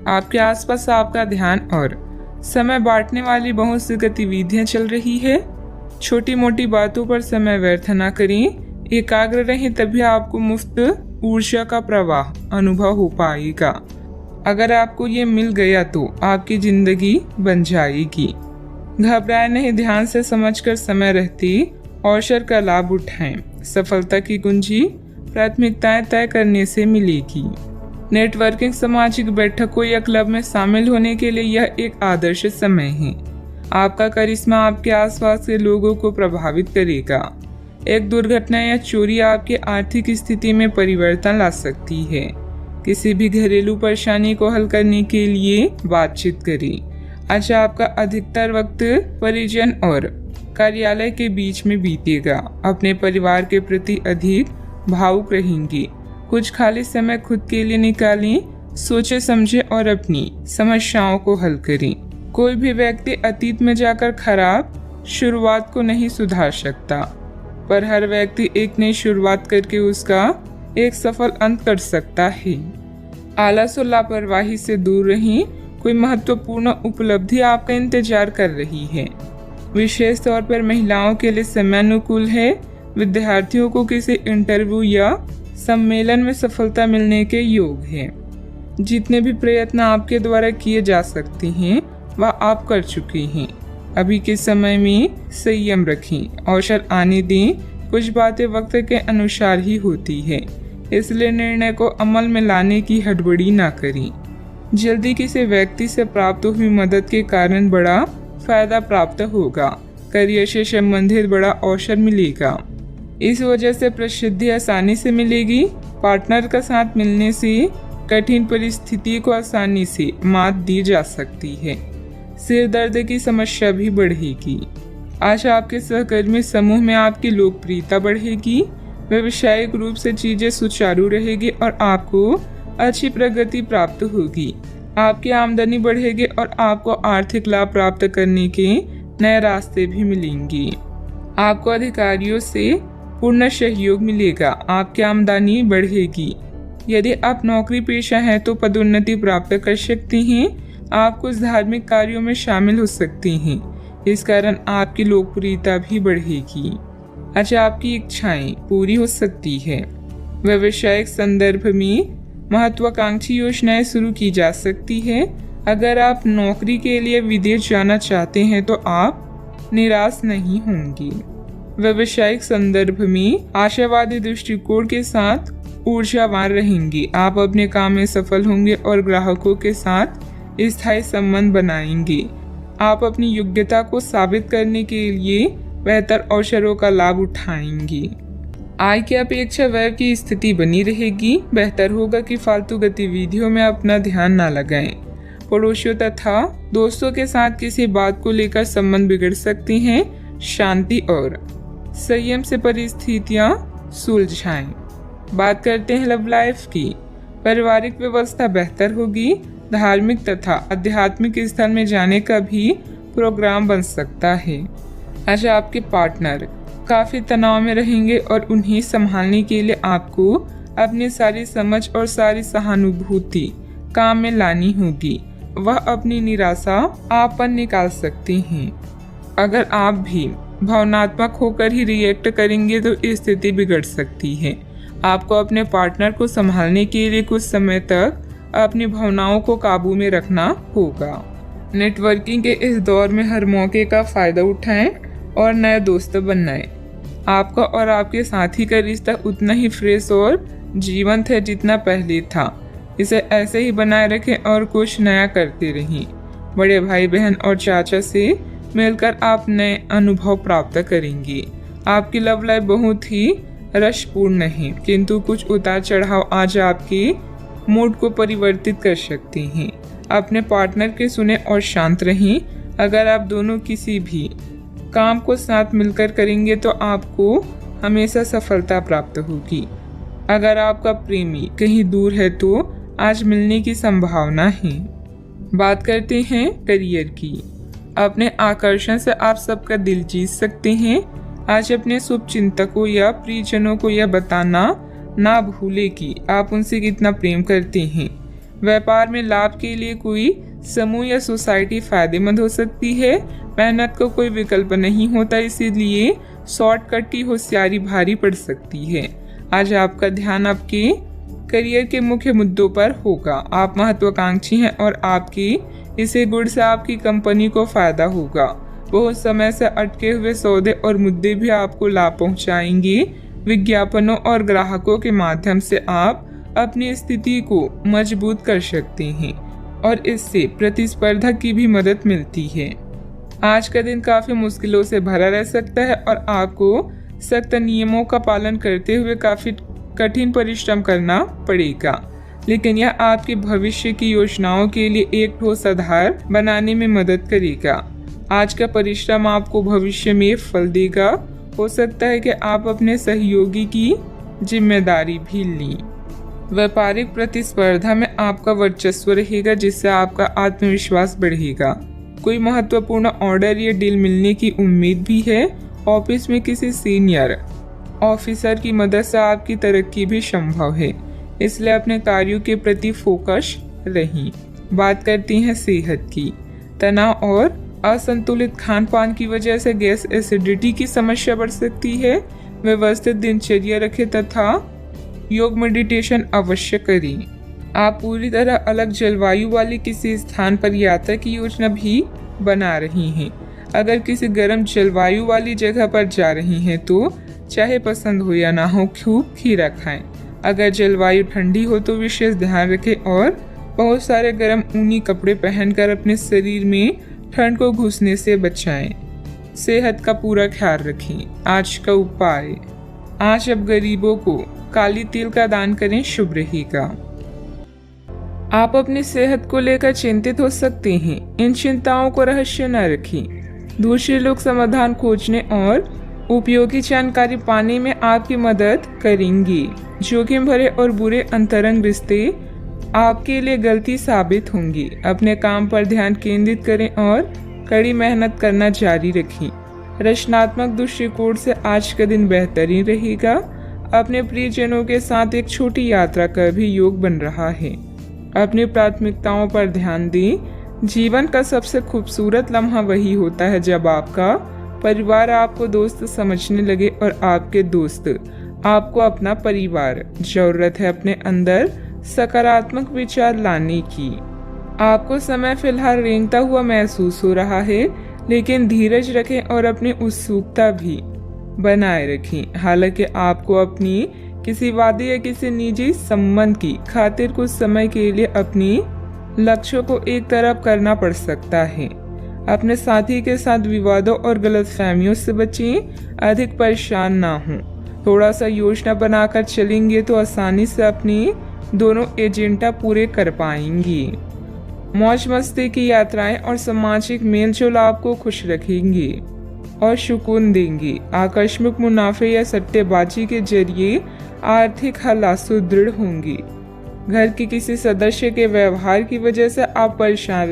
आपके आसपास आपका ध्यान और समय बांटने वाली बहुत सी गतिविधियां चल रही है। छोटी मोटी बातों पर समय व्यर्थ न करें, एकाग्र रहें, तभी आपको मुफ्त ऊर्जा का प्रवाह अनुभव हो पाएगा। अगर आपको ये मिल गया तो आपकी जिंदगी बन जाएगी। घबराए नहीं, ध्यान से समझकर समय रहते अवसर का लाभ उठाएं। सफलता की कुंजी प्राथमिकताएं तय करने से मिलेगी। नेटवर्किंग, सामाजिक बैठकों या क्लब में शामिल होने के लिए यह एक आदर्श समय है। आपका करिश्मा आपके आसपास के लोगों को प्रभावित करेगा। एक दुर्घटना या चोरी आपकी आर्थिक स्थिति में परिवर्तन ला सकती है। किसी भी घरेलू परेशानी को हल करने के लिए बातचीत करें। आज आपका अधिकतर वक्त परिजन और कार्यालय के बीच में बीतेगा। अपने परिवार के प्रति अधिक भावुक रहेंगे। कुछ खाली समय खुद के लिए निकालें, सोचे समझे और अपनी समस्याओं को हल करें। कोई भी व्यक्ति अतीत में जाकर खराब शुरुआत को नहीं सुधार सकता, पर हर व्यक्ति एक नई शुरुआत करके उसका एक सफल अंत कर सकता है। आलस और लापरवाही से दूर रहें। कोई महत्वपूर्ण उपलब्धि आपका इंतजार कर रही है। विशेष तौर पर महिलाओं के लिए समय अनुकूल है। विद्यार्थियों को किसी इंटरव्यू या सम्मेलन में सफलता मिलने के योग है। जितने भी प्रयत्न आपके द्वारा किए जा सकते हैं वह आप कर चुके हैं। अभी के समय में संयम रखें, अवसर आने दें। कुछ बातें वक्त के अनुसार ही होती है, इसलिए निर्णय को अमल में लाने की हड़बड़ी ना करें। जल्दी किसी व्यक्ति से प्राप्त हुई मदद के कारण बड़ा फायदा प्राप्त होगा। करियर से संबंधित बड़ा अवसर मिलेगा। इस वजह से प्रसिद्धि आसानी से मिलेगी। पार्टनर का साथ मिलने से कठिन परिस्थिति को आसानी से मात दी जा सकती है। सिर दर्द की समस्या भी बढ़ेगी। आज आपके सहकर्मी समूह में आपकी लोकप्रियता बढ़ेगी। व्यावसायिक रूप से चीजें सुचारू रहेगी और आपको अच्छी प्रगति प्राप्त होगी। आपकी आमदनी बढ़ेगी और आपको आर्थिक लाभ प्राप्त करने के नए रास्ते भी मिलेंगे। आपको अधिकारियों से पूर्ण सहयोग मिलेगा। आपकी आमदनी बढ़ेगी। यदि आप नौकरी पेशा हैं तो पदोन्नति प्राप्त कर सकते हैं। आप कुछ धार्मिक कार्यों में शामिल हो सकते हैं। इस कारण आपकी लोकप्रियता भी बढ़ेगी। अच्छा, आपकी इच्छाएं पूरी हो सकती है। व्यावसायिक संदर्भ में महत्वाकांक्षी योजनाएं शुरू की जा सकती है। अगर आप नौकरी के लिए विदेश जाना चाहते हैं तो आप निराश नहीं होंगे। व्यावसायिक संदर्भ में आशावादी दृष्टिकोण के साथ ऊर्जावान रहेंगे। आप अपने काम में सफल होंगे और ग्राहकों के साथ स्थायी संबंध बनाएंगे। आप अपनी योग्यता को साबित करने के लिए बेहतर अवसरों का लाभ उठाएंगे। आय की अपेक्षा व्यय की स्थिति बनी रहेगी। बेहतर होगा कि फालतू गतिविधियों में अपना ना लगाएं। पड़ोसियों तथा दोस्तों के साथ किसी बात को लेकर संबंध बिगड़ सकते हैं। शांति और संयम से परिस्थितियां सुलझाएं। बात करते हैं लव लाइफ की। पारिवारिक व्यवस्था बेहतर होगी। धार्मिक तथा आध्यात्मिक स्थल में जाने का भी प्रोग्राम बन सकता है। आज आपके पार्टनर काफी तनाव में रहेंगे और उन्हें संभालने के लिए आपको अपनी सारी समझ और सारी सहानुभूति काम में लानी होगी। वह अपनी निराशा आप पर निकाल सकते हैं। अगर आप भी भावनात्मक होकर ही रिएक्ट करेंगे तो स्थिति बिगड़ सकती है। आपको अपने पार्टनर को संभालने के लिए कुछ समय तक अपनी भावनाओं को काबू में रखना होगा। नेटवर्किंग के इस दौर में हर मौके का फायदा उठाएं और नए दोस्त बनाएं। आपका और आपके साथी का रिश्ता उतना ही फ्रेश और जीवंत है जितना पहले था। इसे ऐसे ही बनाए रखें और कुछ नया करते रहें। बड़े भाई बहन और चाचा से मिलकर आप नए अनुभव प्राप्त करेंगे। आपकी लव लाइफ बहुत ही रसपूर्ण है, किंतु कुछ उतार चढ़ाव आज आपके मूड को परिवर्तित कर सकते हैं। अपने पार्टनर के सुने और शांत रहें। अगर आप दोनों किसी भी काम को साथ मिलकर करेंगे तो आपको हमेशा सफलता प्राप्त होगी। अगर आपका प्रेमी कहीं दूर है तो आज मिलने की संभावना है। बात करते हैं करियर की। अपने आकर्षण से आप सबका दिल जीत सकते हैं। आज अपने शुभ चिंतकों या प्रियजनों को यह बताना ना भूले कि आप उनसे कितना प्रेम करते हैं। व्यापार में लाभ के लिए कोई समूह या सोसाइटी फायदेमंद हो सकती है। मेहनत को कोई विकल्प नहीं होता, इसीलिए शॉर्टकट की होशियारी भारी पड़ सकती है। आज आपका ध्यान आपके करियर के मुख्य मुद्दों पर होगा। आप महत्वाकांक्षी हैं और आपकी इसे गुण से आपकी कंपनी को फायदा होगा। बहुत समय से अटके हुए सौदे और मुद्दे भी आपको लाभ पहुंचाएंगे। विज्ञापनों और ग्राहकों के माध्यम से आप अपनी स्थिति को मजबूत कर सकते हैं और इससे प्रतिस्पर्धा की भी मदद मिलती है। आज का दिन काफी मुश्किलों से भरा रह सकता है और आपको सख्त नियमों का पालन करते हुए काफी कठिन परिश्रम करना पड़ेगा, लेकिन यह आपके भविष्य की योजनाओं के लिए एक ठोस आधार बनाने में मदद करेगा। आज का परिश्रम आपको भविष्य में फल देगा। हो सकता है कि आप अपने सहयोगी की जिम्मेदारी भी लें। व्यापारिक प्रतिस्पर्धा में आपका वर्चस्व रहेगा, जिससे आपका आत्मविश्वास बढ़ेगा। कोई महत्वपूर्ण ऑर्डर या डील मिलने की उम्मीद भी है। ऑफिस में किसी सीनियर ऑफिसर की मदद से आपकी तरक्की भी संभव है, इसलिए अपने कार्यों के प्रति फोकस रहें। बात करते हैं सेहत की। तनाव और असंतुलित खान पान की वजह से गैस एसिडिटी की समस्या बढ़ सकती है। व्यवस्थित दिनचर्या रखें तथा योग मेडिटेशन अवश्य करें। आप पूरी तरह अलग जलवायु वाले किसी स्थान पर यात्रा की योजना भी बना रही हैं। अगर किसी गर्म जलवायु वाली जगह पर जा रही हैं तो चाहे पसंद हो या ना हो, खूब खीरा खाएं। अगर जलवायु ठंडी हो तो विशेष ध्यान रखें और बहुत सारे गर्म ऊनी कपड़े पहनकर अपने शरीर में ठंड को घुसने से बचाएं। सेहत का पूरा ख्याल रखें। आज का उपाय, आज अब गरीबों को काली तिल का दान करें, शुभ रहेगा। आप अपनी सेहत को लेकर चिंतित हो सकते हैं। इन चिंताओं को रहस्य न रखें। दूसरे लोग समाधान खोजने और उपयोगी जानकारी पाने में आपकी मदद करेंगे। जोखिम भरे और बुरे अंतरंग रिश्ते आपके लिए गलती साबित होंगी। अपने काम पर ध्यान केंद्रित करें और कड़ी मेहनत करना जारी रखें। रचनात्मक दृष्टिकोण से आज का दिन बेहतरीन रहेगा। अपने प्रियजनों के साथ एक छोटी यात्रा का भी योग बन रहा है। अपनी प्राथमिकताओं पर ध्यान दें। जीवन का सबसे खूबसूरत लम्हा वही होता है जब आपका परिवार आपको दोस्त समझने लगे और आपके दोस्त आपको अपना परिवार। जरूरत है अपने अंदर सकारात्मक विचार लाने की। आपको समय फिलहाल रेंगता हुआ महसूस हो रहा है, लेकिन धीरज रखें और अपनी उत्सुकता भी बनाए रखें। हालांकि आपको अपनी किसी वादे या किसी निजी संबंध की खातिर कुछ समय के लिए अपनी लक्ष्यों को एक तरफ करना पड़ सकता है। अपने साथी के साथ विवादों और गलतफहमियों से बचें। अधिक परेशान ना हों। थोड़ा सा योजना बनाकर चलेंगे तो आसानी से अपनी दोनों एजेंडा पूरे कर पाएंगी। मौज मस्ती की यात्राएं और सामाजिक मेलजोल आपको खुश रखेंगे और सुकून देंगे। आकस्मिक मुनाफे या सट्टेबाजी के जरिए आर्थिक हालात सुदृढ़ होंगे। घर के किसी सदस्य के व्यवहार की वजह से आप परेशान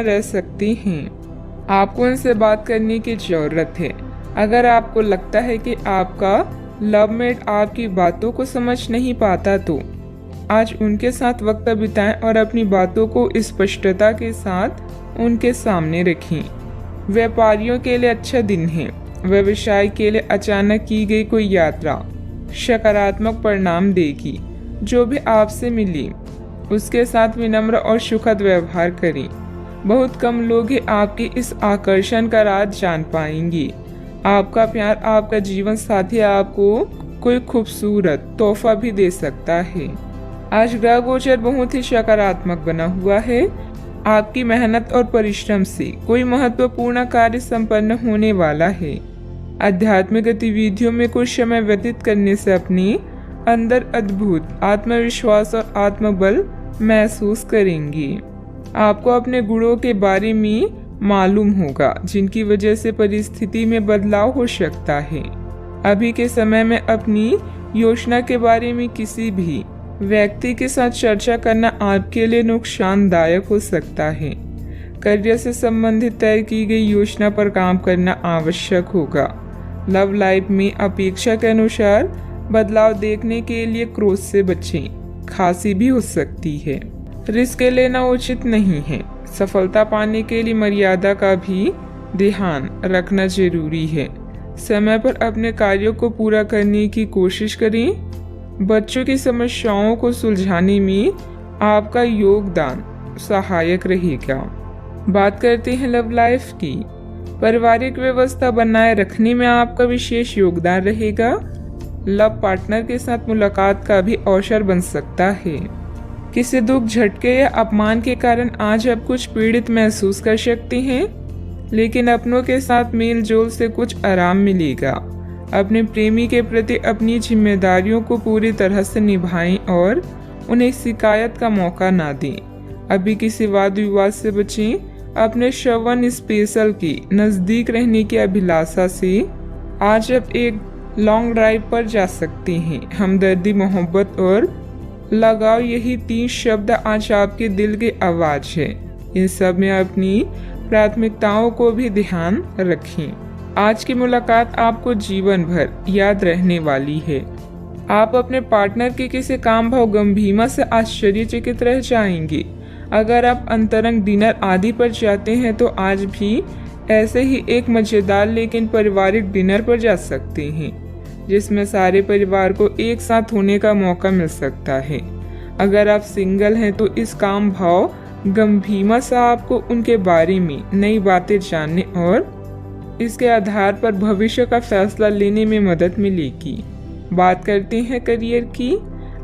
रह सकती हैं। आपको उनसे बात करने की जरूरत है। अगर आपको लगता है कि आपका लवमेट आपकी बातों को समझ नहीं पाता तो आज उनके साथ वक्त बिताएं और अपनी बातों को स्पष्टता के साथ उनके सामने रखें। व्यापारियों के लिए अच्छा दिन है। व्यवसाय के लिए अचानक की गई कोई यात्रा सकारात्मक परिणाम देगी। जो भी आपसे मिले उसके साथ विनम्र और सुखद व्यवहार करें। बहुत कम लोग ही आपके इस आकर्षण का राज जान पाएंगे। आपका प्यार आपका जीवन साथी आपको कोई खूबसूरत तोहफा भी दे सकता है। आज ग्रह गोचर बहुत ही सकारात्मक बना हुआ है। आपकी मेहनत और परिश्रम से कोई महत्वपूर्ण कार्य संपन्न होने वाला है। आध्यात्मिक गतिविधियों में कुछ समय व्यतीत करने से अपने अंदर अद्भुत आत्मविश्वास और आत्मबल महसूस करेंगे। आपको अपने गुणों के बारे में मालूम होगा, जिनकी वजह से परिस्थिति में बदलाव हो सकता है। अभी के समय में अपनी योजना के बारे में किसी भी व्यक्ति के साथ चर्चा करना आपके लिए नुकसानदायक हो सकता है। करियर से संबंधित तय की गई योजना पर काम करना आवश्यक होगा। लव लाइफ में अपेक्षा के अनुसार बदलाव देखने के लिए क्रोध से बचें। खांसी भी हो सकती है। रिस्क लेना उचित नहीं है। सफलता पाने के लिए मर्यादा का भी ध्यान रखना जरूरी है। समय पर अपने कार्यों को पूरा करने की कोशिश करें। बच्चों की समस्याओं को सुलझाने में आपका योगदान सहायक रहेगा। बात करते हैं लव लाइफ की। पारिवारिक व्यवस्था बनाए रखने में आपका विशेष योगदान रहेगा। लव पार्टनर के साथ मुलाकात का भी अवसर बन सकता है। किसी दुख, झटके या अपमान के कारण आज आप कुछ पीड़ित महसूस कर सकते हैं, लेकिन अपनों के साथ मेल जोल से कुछ आराम मिलेगा। अपने प्रेमी के प्रति अपनी जिम्मेदारियों को पूरी तरह से निभाएं और उन्हें शिकायत का मौका ना दें। अभी किसी वाद विवाद से बचें। अपने श्रवण स्पेशल के नज़दीक रहने की अभिलाषा से आज आप एक लॉन्ग ड्राइव पर जा सकते हैं। हमदर्दी, मोहब्बत और लगाव, यही 3 शब्द आज आपके दिल की आवाज है। इन सब में अपनी प्राथमिकताओं को भी ध्यान रखें। आज की मुलाकात आपको जीवन भर याद रहने वाली है। आप अपने पार्टनर के किसी काम भाव गंभीरता से आश्चर्यचकित रह जाएंगे। अगर आप अंतरंग डिनर आदि पर जाते हैं तो आज भी ऐसे ही एक मजेदार लेकिन पारिवारिक डिनर पर जा सकते हैं, जिसमें सारे परिवार को एक साथ होने का मौका मिल सकता है। अगर आप सिंगल हैं तो इस काम भाव गंभीरता से आपको उनके बारे में नई बातें जानने और इसके आधार पर भविष्य का फैसला लेने में मदद मिलेगी। बात करते हैं करियर की।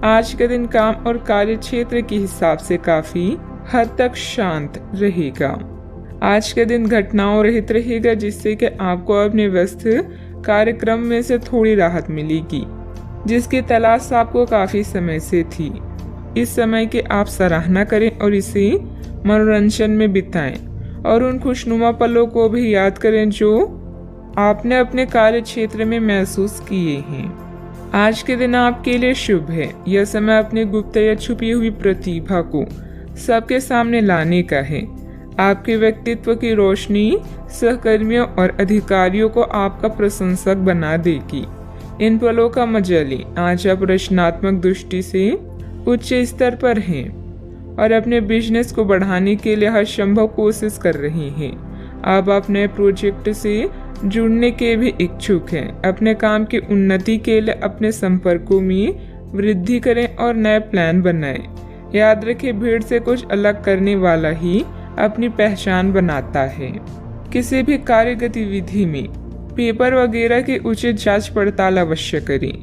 आज का दिन काम और कार्य क्षेत्र के हिसाब से काफी हद तक शांत रहेगा। आज का दिन घटनाओं रहित रहेगा, जिससे कि आपको अपने व्यस्त कार्यक्रम में से थोड़ी राहत मिलेगी, जिसकी तलाश आपको काफी समय से थी। इस समय की आप सराहना करें और इसे मनोरंजन में बिताएं और उन खुशनुमा पलों को भी याद करें जो आपने अपने कार्य क्षेत्र में महसूस किए हैं। आज के दिन आपके लिए शुभ है। यह समय अपने गुप्त या छुपी हुई प्रतिभा को सबके सामने लाने का है। आपके व्यक्तित्व की रोशनी सहकर्मियों और अधिकारियों को आपका प्रशंसक बना देगी। इन पलों का मजा लें। आज आप रचनात्मक दृष्टि से उच्च स्तर पर हैं और अपने बिजनेस को बढ़ाने के लिए हर संभव कोशिश कर रही हैं। अब आप नए प्रोजेक्ट से जुड़ने के भी इच्छुक हैं। अपने काम की उन्नति के लिए अपने संपर्कों में वृद्धि करें और नए प्लान बनाएं। याद रखें, भीड़ से कुछ अलग करने वाला ही अपनी पहचान बनाता है। किसी भी कार्य गतिविधि में पेपर वगैरह की उचित जांच पड़ताल अवश्य करें।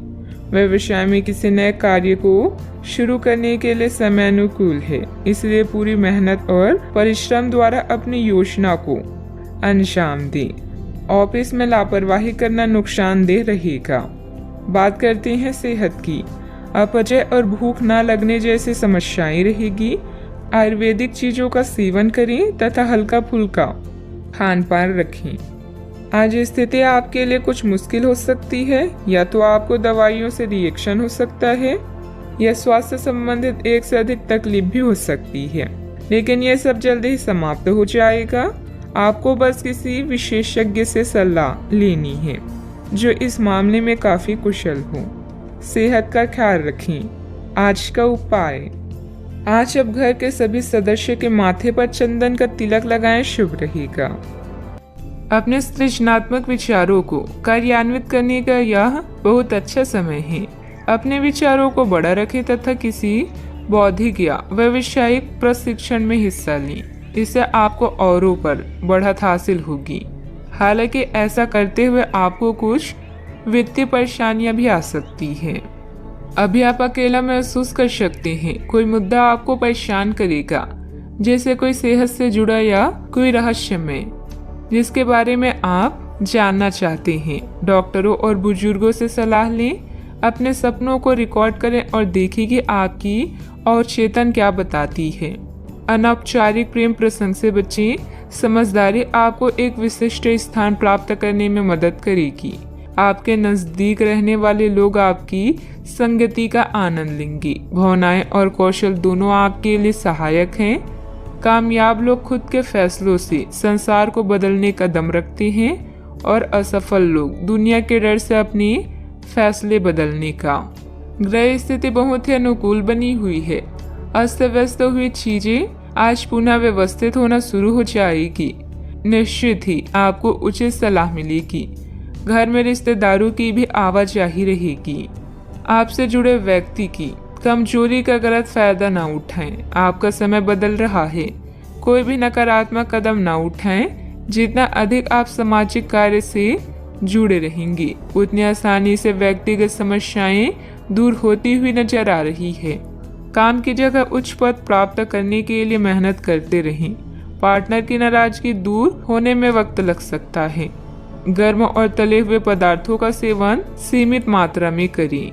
व्यवसाय में किसी नए कार्य को शुरू करने के लिए समय अनुकूल है, इसलिए पूरी मेहनत और परिश्रम द्वारा अपनी योजना को अंजाम दें। ऑफिस में लापरवाही करना नुकसानदेह रहेगा। बात करते हैं सेहत की। अपचय और भूख न लगने जैसी समस्याएं रहेगी। आयुर्वेदिक चीजों का सेवन करें तथा हल्का फुल्का खान पान रखें। आज स्थिति आपके लिए कुछ मुश्किल हो सकती है, या तो आपको दवाइयों से रिएक्शन हो सकता है या स्वास्थ्य संबंधित एक से अधिक तकलीफ भी हो सकती है, लेकिन यह सब जल्दी ही समाप्त हो जाएगा। आपको बस किसी विशेषज्ञ से सलाह लेनी है जो इस मामले में काफी कुशल हो। सेहत का ख्याल रखें। आज का उपाय, आज अब घर के सभी सदस्य के माथे पर चंदन का तिलक लगाएं, शुभ रहेगा। अपने सृजनात्मक विचारों को कार्यान्वित करने का यह बहुत अच्छा समय है। अपने विचारों को बड़ा रखें तथा किसी बौद्धिक या व्यावसायिक प्रशिक्षण में हिस्सा लें। इससे आपको औरों पर बढ़त हासिल होगी। हालांकि ऐसा करते हुए आपको कुछ वित्तीय परेशानियां भी आ सकती हैं। अभी आप अकेला महसूस कर सकते हैं। कोई मुद्दा आपको परेशान करेगा, जैसे कोई सेहत से जुड़ा या कोई रहस्यमय जिसके बारे में आप जानना चाहते हैं। डॉक्टरों और बुजुर्गों से सलाह लें। अपने सपनों को रिकॉर्ड करें और देखें कि आपकी और चेतन क्या बताती है। अनौपचारिक प्रेम प्रसंग से बचें। समझदारी आपको एक विशिष्ट स्थान प्राप्त करने में मदद करेगी। आपके नजदीक रहने वाले लोग आपकी संगति का आनंद लेंगे। भावनाएं और कौशल दोनों आपके लिए सहायक हैं। कामयाब लोग खुद के फैसलों से संसार को बदलने का दम रखते हैं और असफल लोग दुनिया के डर से अपने फैसले बदलने का। ग्रह स्थिति बहुत ही अनुकूल बनी हुई है। अस्त व्यस्त हुई चीजें आज पुनः व्यवस्थित होना शुरू हो जाएगी। निश्चित ही आपको उचित सलाह मिलेगी। घर में रिश्तेदारों की भी आवाजाही रहेगी। आपसे जुड़े व्यक्ति की कमजोरी का गलत फायदा न उठाएं। आपका समय बदल रहा है। कोई भी नकारात्मक कदम न उठाएं। जितना अधिक आप सामाजिक कार्य से जुड़े रहेंगे, उतनी आसानी से व्यक्तिगत समस्याएं दूर होती हुई नजर आ रही है। काम की जगह उच्च पद प्राप्त करने के लिए मेहनत करते रहें। पार्टनर की नाराजगी दूर होने में वक्त लग सकता है। गर्म और तले हुए पदार्थों का सेवन सीमित मात्रा में करें।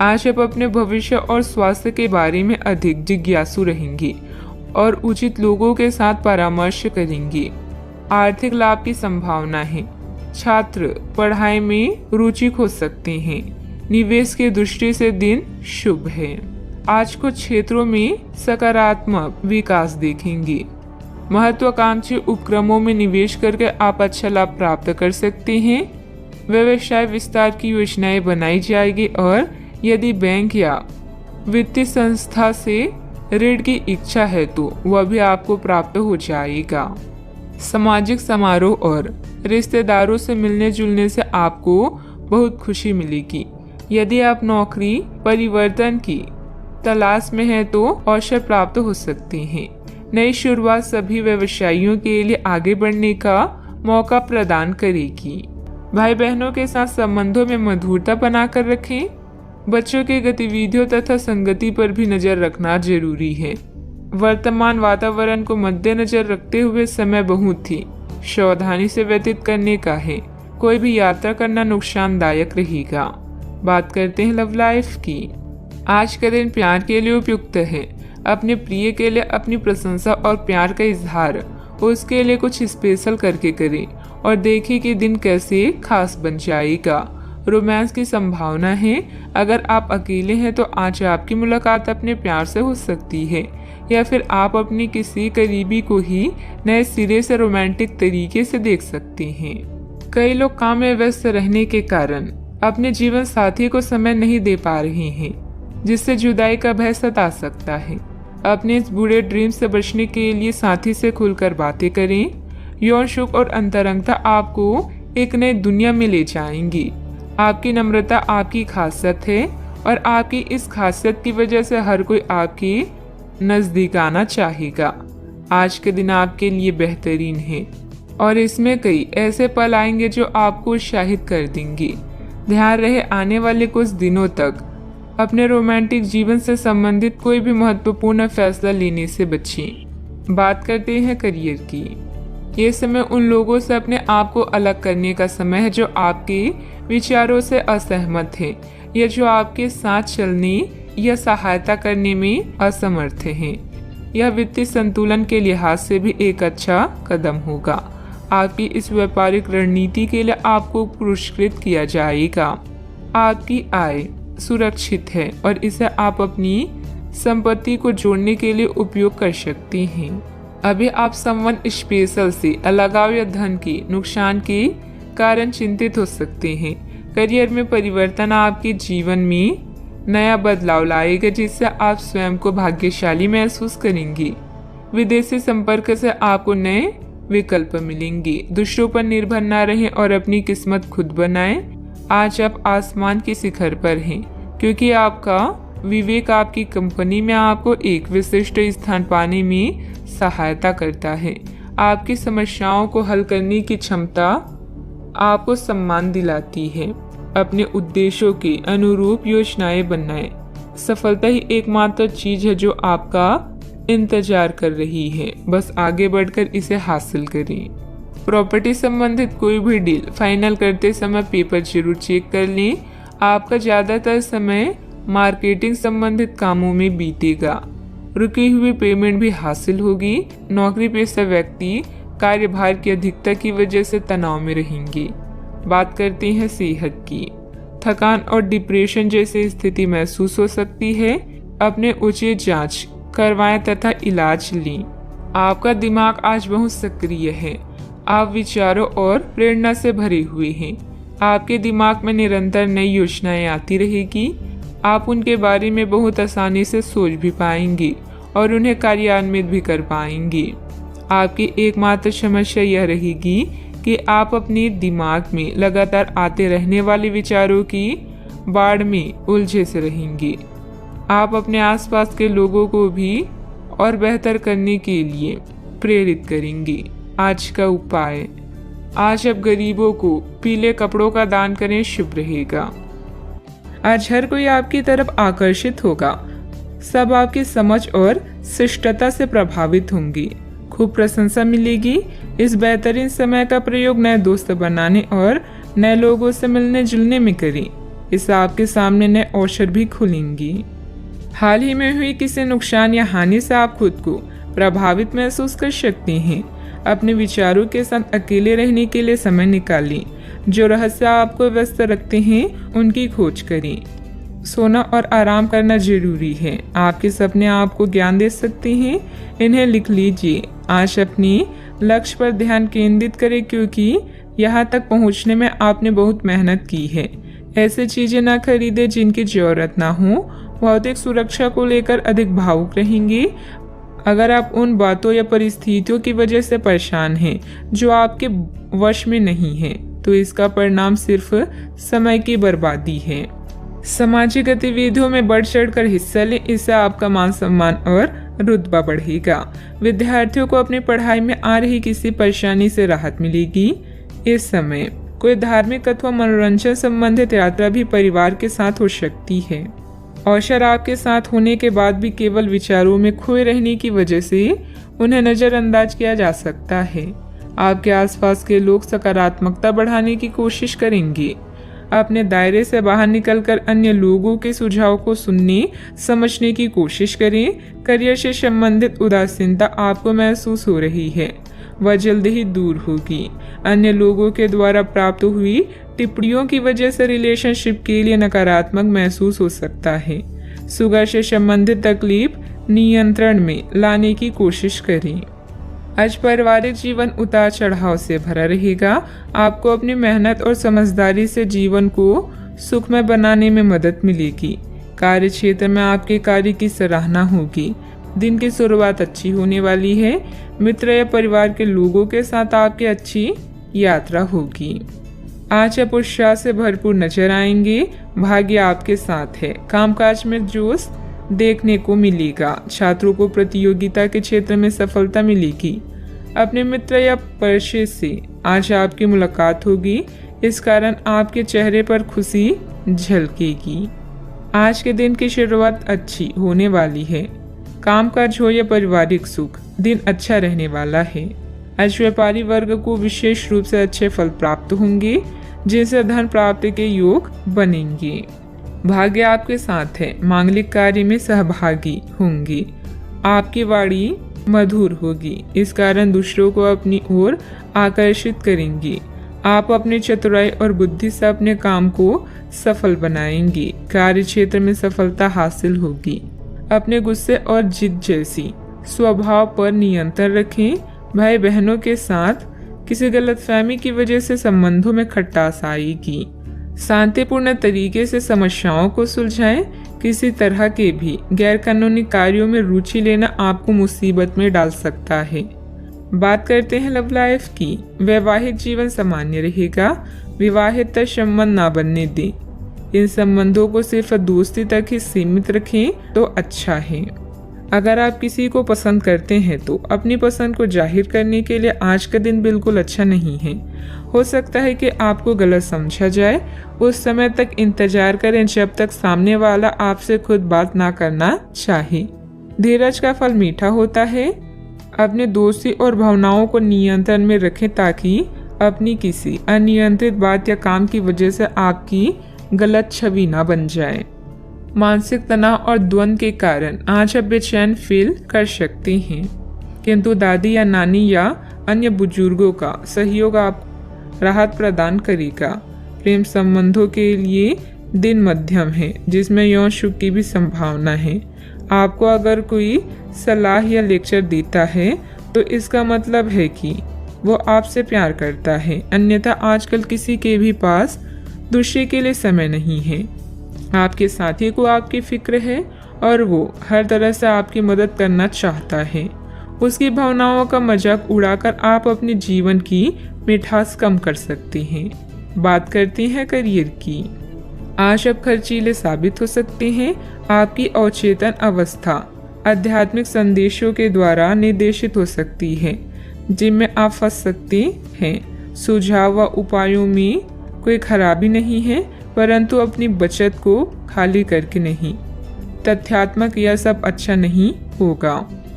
आज आप अपने भविष्य और स्वास्थ्य के बारे में अधिक जिज्ञासु रहेंगे और उचित लोगों के साथ परामर्श करेंगे। आर्थिक लाभ की संभावना है। छात्र पढ़ाई में रुचि खो सकते हैं। निवेश की दृष्टि से दिन शुभ है। आज कुछ क्षेत्रों में सकारात्मक विकास देखेंगे। महत्वाकांक्षी उपक्रमों में निवेश करके आप अच्छा लाभ प्राप्त कर सकते हैं। व्यवसाय विस्तार की योजनाएं बनाई जाएगी और यदि बैंक या वित्तीय संस्था से ऋण की इच्छा है तो वह भी आपको प्राप्त हो जाएगा। सामाजिक समारोह और रिश्तेदारों से मिलने जुलने से आपको बहुत खुशी मिलेगी। यदि आप नौकरी परिवर्तन की तलाश में हैं तो अवसर प्राप्त हो सकते हैं। नई शुरुआत सभी व्यवसायियों के लिए आगे बढ़ने का मौका प्रदान करेगी। भाई बहनों के साथ संबंधों में मधुरता बनाकर रखें। बच्चों की गतिविधियों तथा संगति पर भी नजर रखना जरूरी है। वर्तमान वातावरण को मद्देनजर रखते हुए समय बहुत ही सावधानी से व्यतीत करने का है। कोई भी यात्रा करना नुकसानदायक रहेगा। बात करते हैं लव लाइफ की। आज का दिन प्यार के लिए उपयुक्त है। अपने प्रिय के लिए अपनी प्रशंसा और प्यार का इजहार उसके लिए कुछ स्पेशल करके करें और देखिए कि दिन कैसे खास बन जाएगा। रोमांस की संभावना है। अगर आप अकेले हैं तो आज आपकी मुलाकात अपने प्यार से हो सकती है या फिर आप अपनी किसी करीबी को ही नए सिरे से रोमांटिक तरीके से देख सकते हैं। कई लोग काम में व्यस्त रहने के कारण अपने जीवन साथी को समय नहीं दे पा रहे हैं, जिससे जुदाई का भय सता सकता है। अपने इस बुरे ड्रीम से बचने के लिए साथी से खुलकर बातें करें। यौन सुख और अंतरंगता आपको एक नई दुनिया में ले जाएंगी। आपकी नम्रता आपकी खासियत है और आपकी इस खासियत की वजह से हर कोई आपके नजदीक आना चाहेगा। आज के दिन आपके लिए बेहतरीन है और इसमें कई ऐसे पल आएंगे जो आपको उत्साहित कर देंगे। ध्यान रहे आने वाले कुछ दिनों तक अपने रोमांटिक जीवन से संबंधित कोई भी महत्वपूर्ण फैसला लेने से बचें। बात करते हैं करियर की। ये समय उन लोगों से अपने आप को अलग करने का समय है जो आपके विचारों से असहमत हैं या जो आपके साथ चलने या सहायता करने में असमर्थ हैं। यह वित्तीय संतुलन के लिहाज से भी एक अच्छा कदम होगा। आपकी इस व्यापारिक रणनीति के लिए आपको पुरस्कृत किया जाएगा। आपकी आय सुरक्षित है और इसे आप अपनी संपत्ति को जोड़ने के लिए उपयोग कर सकते हैं। अभी आप संबंध स्पेशल से अलगाव या धन के नुकसान के कारण चिंतित हो सकते हैं। करियर में परिवर्तन आपके जीवन में नया बदलाव लाएगा, जिससे आप स्वयं को भाग्यशाली महसूस करेंगे। विदेशी संपर्क से आपको नए विकल्प मिलेंगे। दूसरों पर निर्भर न रहें और अपनी किस्मत खुद बनाएं। आज आप आसमान के शिखर पर हैं क्योंकि आपका विवेक आपकी कंपनी में आपको एक विशिष्ट स्थान पाने में सहायता करता है। आपकी समस्याओं को हल करने की क्षमता आपको सम्मान दिलाती है। अपने उद्देश्यों के अनुरूप योजनाएं बनाएं। सफलता ही एकमात्र चीज है जो आपका इंतजार कर रही है। बस आगे बढ़कर इसे हासिल करें। प्रॉपर्टी संबंधित कोई भी डील फाइनल करते समय पेपर जरूर चेक कर लें। आपका ज्यादातर समय मार्केटिंग संबंधित कामों में बीतेगा। रुकी हुई पेमेंट भी हासिल होगी। नौकरी पेशा व्यक्ति कार्यभार की अधिकता की वजह से तनाव में रहेंगे। बात करते हैं सेहत की। थकान और डिप्रेशन जैसी स्थिति महसूस हो सकती है। अपने उचित जांच करवाएं तथा इलाज लें। आपका दिमाग आज बहुत सक्रिय है। आप विचारों और प्रेरणा से भरे हुए हैं। आपके दिमाग में निरंतर नई योजनाएं आती रहेगी। आप उनके बारे में बहुत आसानी से सोच भी पाएंगी और उन्हें कार्यान्वित भी कर पाएंगी। आपकी एकमात्र समस्या यह रहेगी कि आप अपने दिमाग में लगातार आते रहने वाले विचारों की बाढ़ में उलझे से रहेंगी। आप अपने आसपास के लोगों को भी और बेहतर करने के लिए प्रेरित करेंगी। आज का उपाय, आज आप गरीबों को पीले कपड़ों का दान करें, शुभ रहेगा। आज हर कोई आपकी तरफ आकर्षित होगा। सब आपकी समझ और शिष्टता से प्रभावित होंगी। खूब प्रशंसा मिलेगी। इस बेहतरीन समय का प्रयोग नए दोस्त बनाने और नए लोगों से मिलने जुलने में करें। इससे आपके सामने नए अवसर भी खुलेंगी। हाल ही में हुई किसी नुकसान या हानि से आप खुद को प्रभावित महसूस कर सकते हैं। अपने विचारों के साथ अकेले रहने के लिए समय निकालें। जो रहस्य आपको व्यस्त रखते हैं उनकी खोज करें। सोना और आराम करना जरूरी है। आपके सपने आपको ज्ञान दे सकते हैं, इन्हें लिख लीजिए। आज अपने लक्ष्य पर ध्यान केंद्रित करें, क्योंकि यहाँ तक पहुँचने में आपने बहुत मेहनत की है। ऐसे चीजें ना खरीदें जिनकी जरूरत ना हो। भौतिक सुरक्षा को लेकर अधिक भावुक रहेंगे। अगर आप उन बातों या परिस्थितियों की वजह से परेशान हैं जो आपके वश में नहीं है, तो इसका परिणाम सिर्फ समय की बर्बादी है। सामाजिक गतिविधियों में बढ़ चढ़कर हिस्सा लें, इससे आपका मान सम्मान और रुतबा बढ़ेगा। विद्यार्थियों को अपनी पढ़ाई में आ रही किसी परेशानी से राहत मिलेगी। इस समय कोई धार्मिक अथवा मनोरंजन संबंधित यात्रा भी परिवार के साथ हो सकती है। अवसर आपके साथ होने के बाद भी केवल विचारों में खोए रहने की वजह से उन्हें नजरअंदाज किया जा सकता है। आपके आसपास के लोग सकारात्मकता बढ़ाने की कोशिश करेंगे। अपने दायरे से बाहर निकलकर अन्य लोगों के सुझाव को सुनने समझने की कोशिश करें। करियर से संबंधित उदासीनता आपको महसूस हो रही है, वह जल्द ही दूर होगी। अन्य लोगों के द्वारा प्राप्त हुई टिप्पणियों की वजह से रिलेशनशिप के लिए नकारात्मक महसूस हो सकता है। शुगर से संबंधित तकलीफ नियंत्रण में लाने की कोशिश करें। आज पारिवारिक जीवन उतार चढ़ाव से भरा रहेगा। आपको अपनी मेहनत और समझदारी से जीवन को सुखमय बनाने में मदद मिलेगी। कार्य क्षेत्र में आपके कार्य की सराहना होगी। दिन की शुरुआत अच्छी होने वाली है। मित्र या परिवार के लोगों के साथ आपकी अच्छी यात्रा होगी। आज आप उत्साह से भरपूर नजर आएंगे। भाग्य आपके साथ है। कामकाज में जोश देखने को मिलेगा। छात्रों को प्रतियोगिता के क्षेत्र में सफलता मिलेगी। अपने मित्र या परिचय से आज आपकी मुलाकात होगी। इस कारण आपके चेहरे पर खुशी झलकेगी। आज के दिन की शुरुआत अच्छी होने वाली है। कामकाज हो या पारिवारिक सुख, दिन अच्छा रहने वाला है। आज व्यापारी वर्ग को विशेष रूप से अच्छे फल प्राप्त होंगे, जिनसे धन प्राप्ति के योग बनेंगे। भाग्य आपके साथ है। मांगलिक कार्य में सहभागी होंगे। आपकी वाणी मधुर होगी। इस कारण दूसरों को अपनी ओर आकर्षित करेंगी। आप अपनी चतुराई और बुद्धि से अपने काम को सफल बनाएंगे। कार्य क्षेत्र में सफलता हासिल होगी। अपने गुस्से और जिद जैसी स्वभाव पर नियंत्रण रखें। भाई बहनों के साथ किसी गलतफहमी की वजह से संबंधों में खटास आएगी। शांतिपूर्ण तरीके से समस्याओं को सुलझाएं। किसी तरह के भी गैरकानूनी कार्यों में रुचि लेना आपको मुसीबत में डाल सकता है। बात करते हैं लव लाइफ की। वैवाहिक जीवन सामान्य रहेगा। विवाहित संबंध ना बनने दें। इन संबंधों को सिर्फ दोस्ती तक ही सीमित रखें तो अच्छा है। अगर आप किसी को पसंद करते हैं तो अपनी पसंद को जाहिर करने के लिए आज का दिन बिल्कुल अच्छा नहीं है। हो सकता है कि आपको गलत समझा जाए। उस समय तक इंतजार करें जब तक सामने वाला आपसे खुद बात ना करना चाहे। धीरज का फल मीठा होता है। अपने दोस्ती और भावनाओं को नियंत्रण में रखें ताकि अपनी किसी अनियंत्रित बात या काम की वजह से आपकी गलत छवि ना बन जाए। मानसिक तनाव और द्वंद्व के कारण आज आप बेचैन फील कर सकते हैं, किंतु दादी या नानी या अन्य बुजुर्गों का सहयोग आप राहत प्रदान करेगा। प्रेम संबंधों के लिए दिन मध्यम है, जिसमें यौन सुख की भी संभावना है। आपको अगर कोई सलाह या लेक्चर देता है तो इसका मतलब है कि वो आपसे प्यार करता है, अन्यथा आजकल किसी के भी पास दूसरे के लिए समय नहीं है। आपके साथी को आपकी फिक्र है और वो हर तरह से आपकी मदद करना चाहता है। उसकी भावनाओं का मजाक उड़ाकर आप अपने जीवन की मिठास कम कर सकते हैं। बात करते हैं करियर की। आज आप खर्चीले साबित हो सकते हैं। आपकी अवचेतन अवस्था आध्यात्मिक संदेशों के द्वारा निर्देशित हो सकती है जिनमें आप फंस सकते हैं। सुझाव व उपायों में कोई खराबी नहीं है, परंतु अपनी बचत को खाली करके नहीं। तथ्यात्मक यह सब अच्छा नहीं होगा।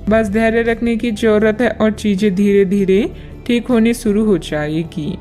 बस धैर्य रखने की जरूरत है और चीजें धीरे धीरे ठीक होनी शुरू हो जाएगी।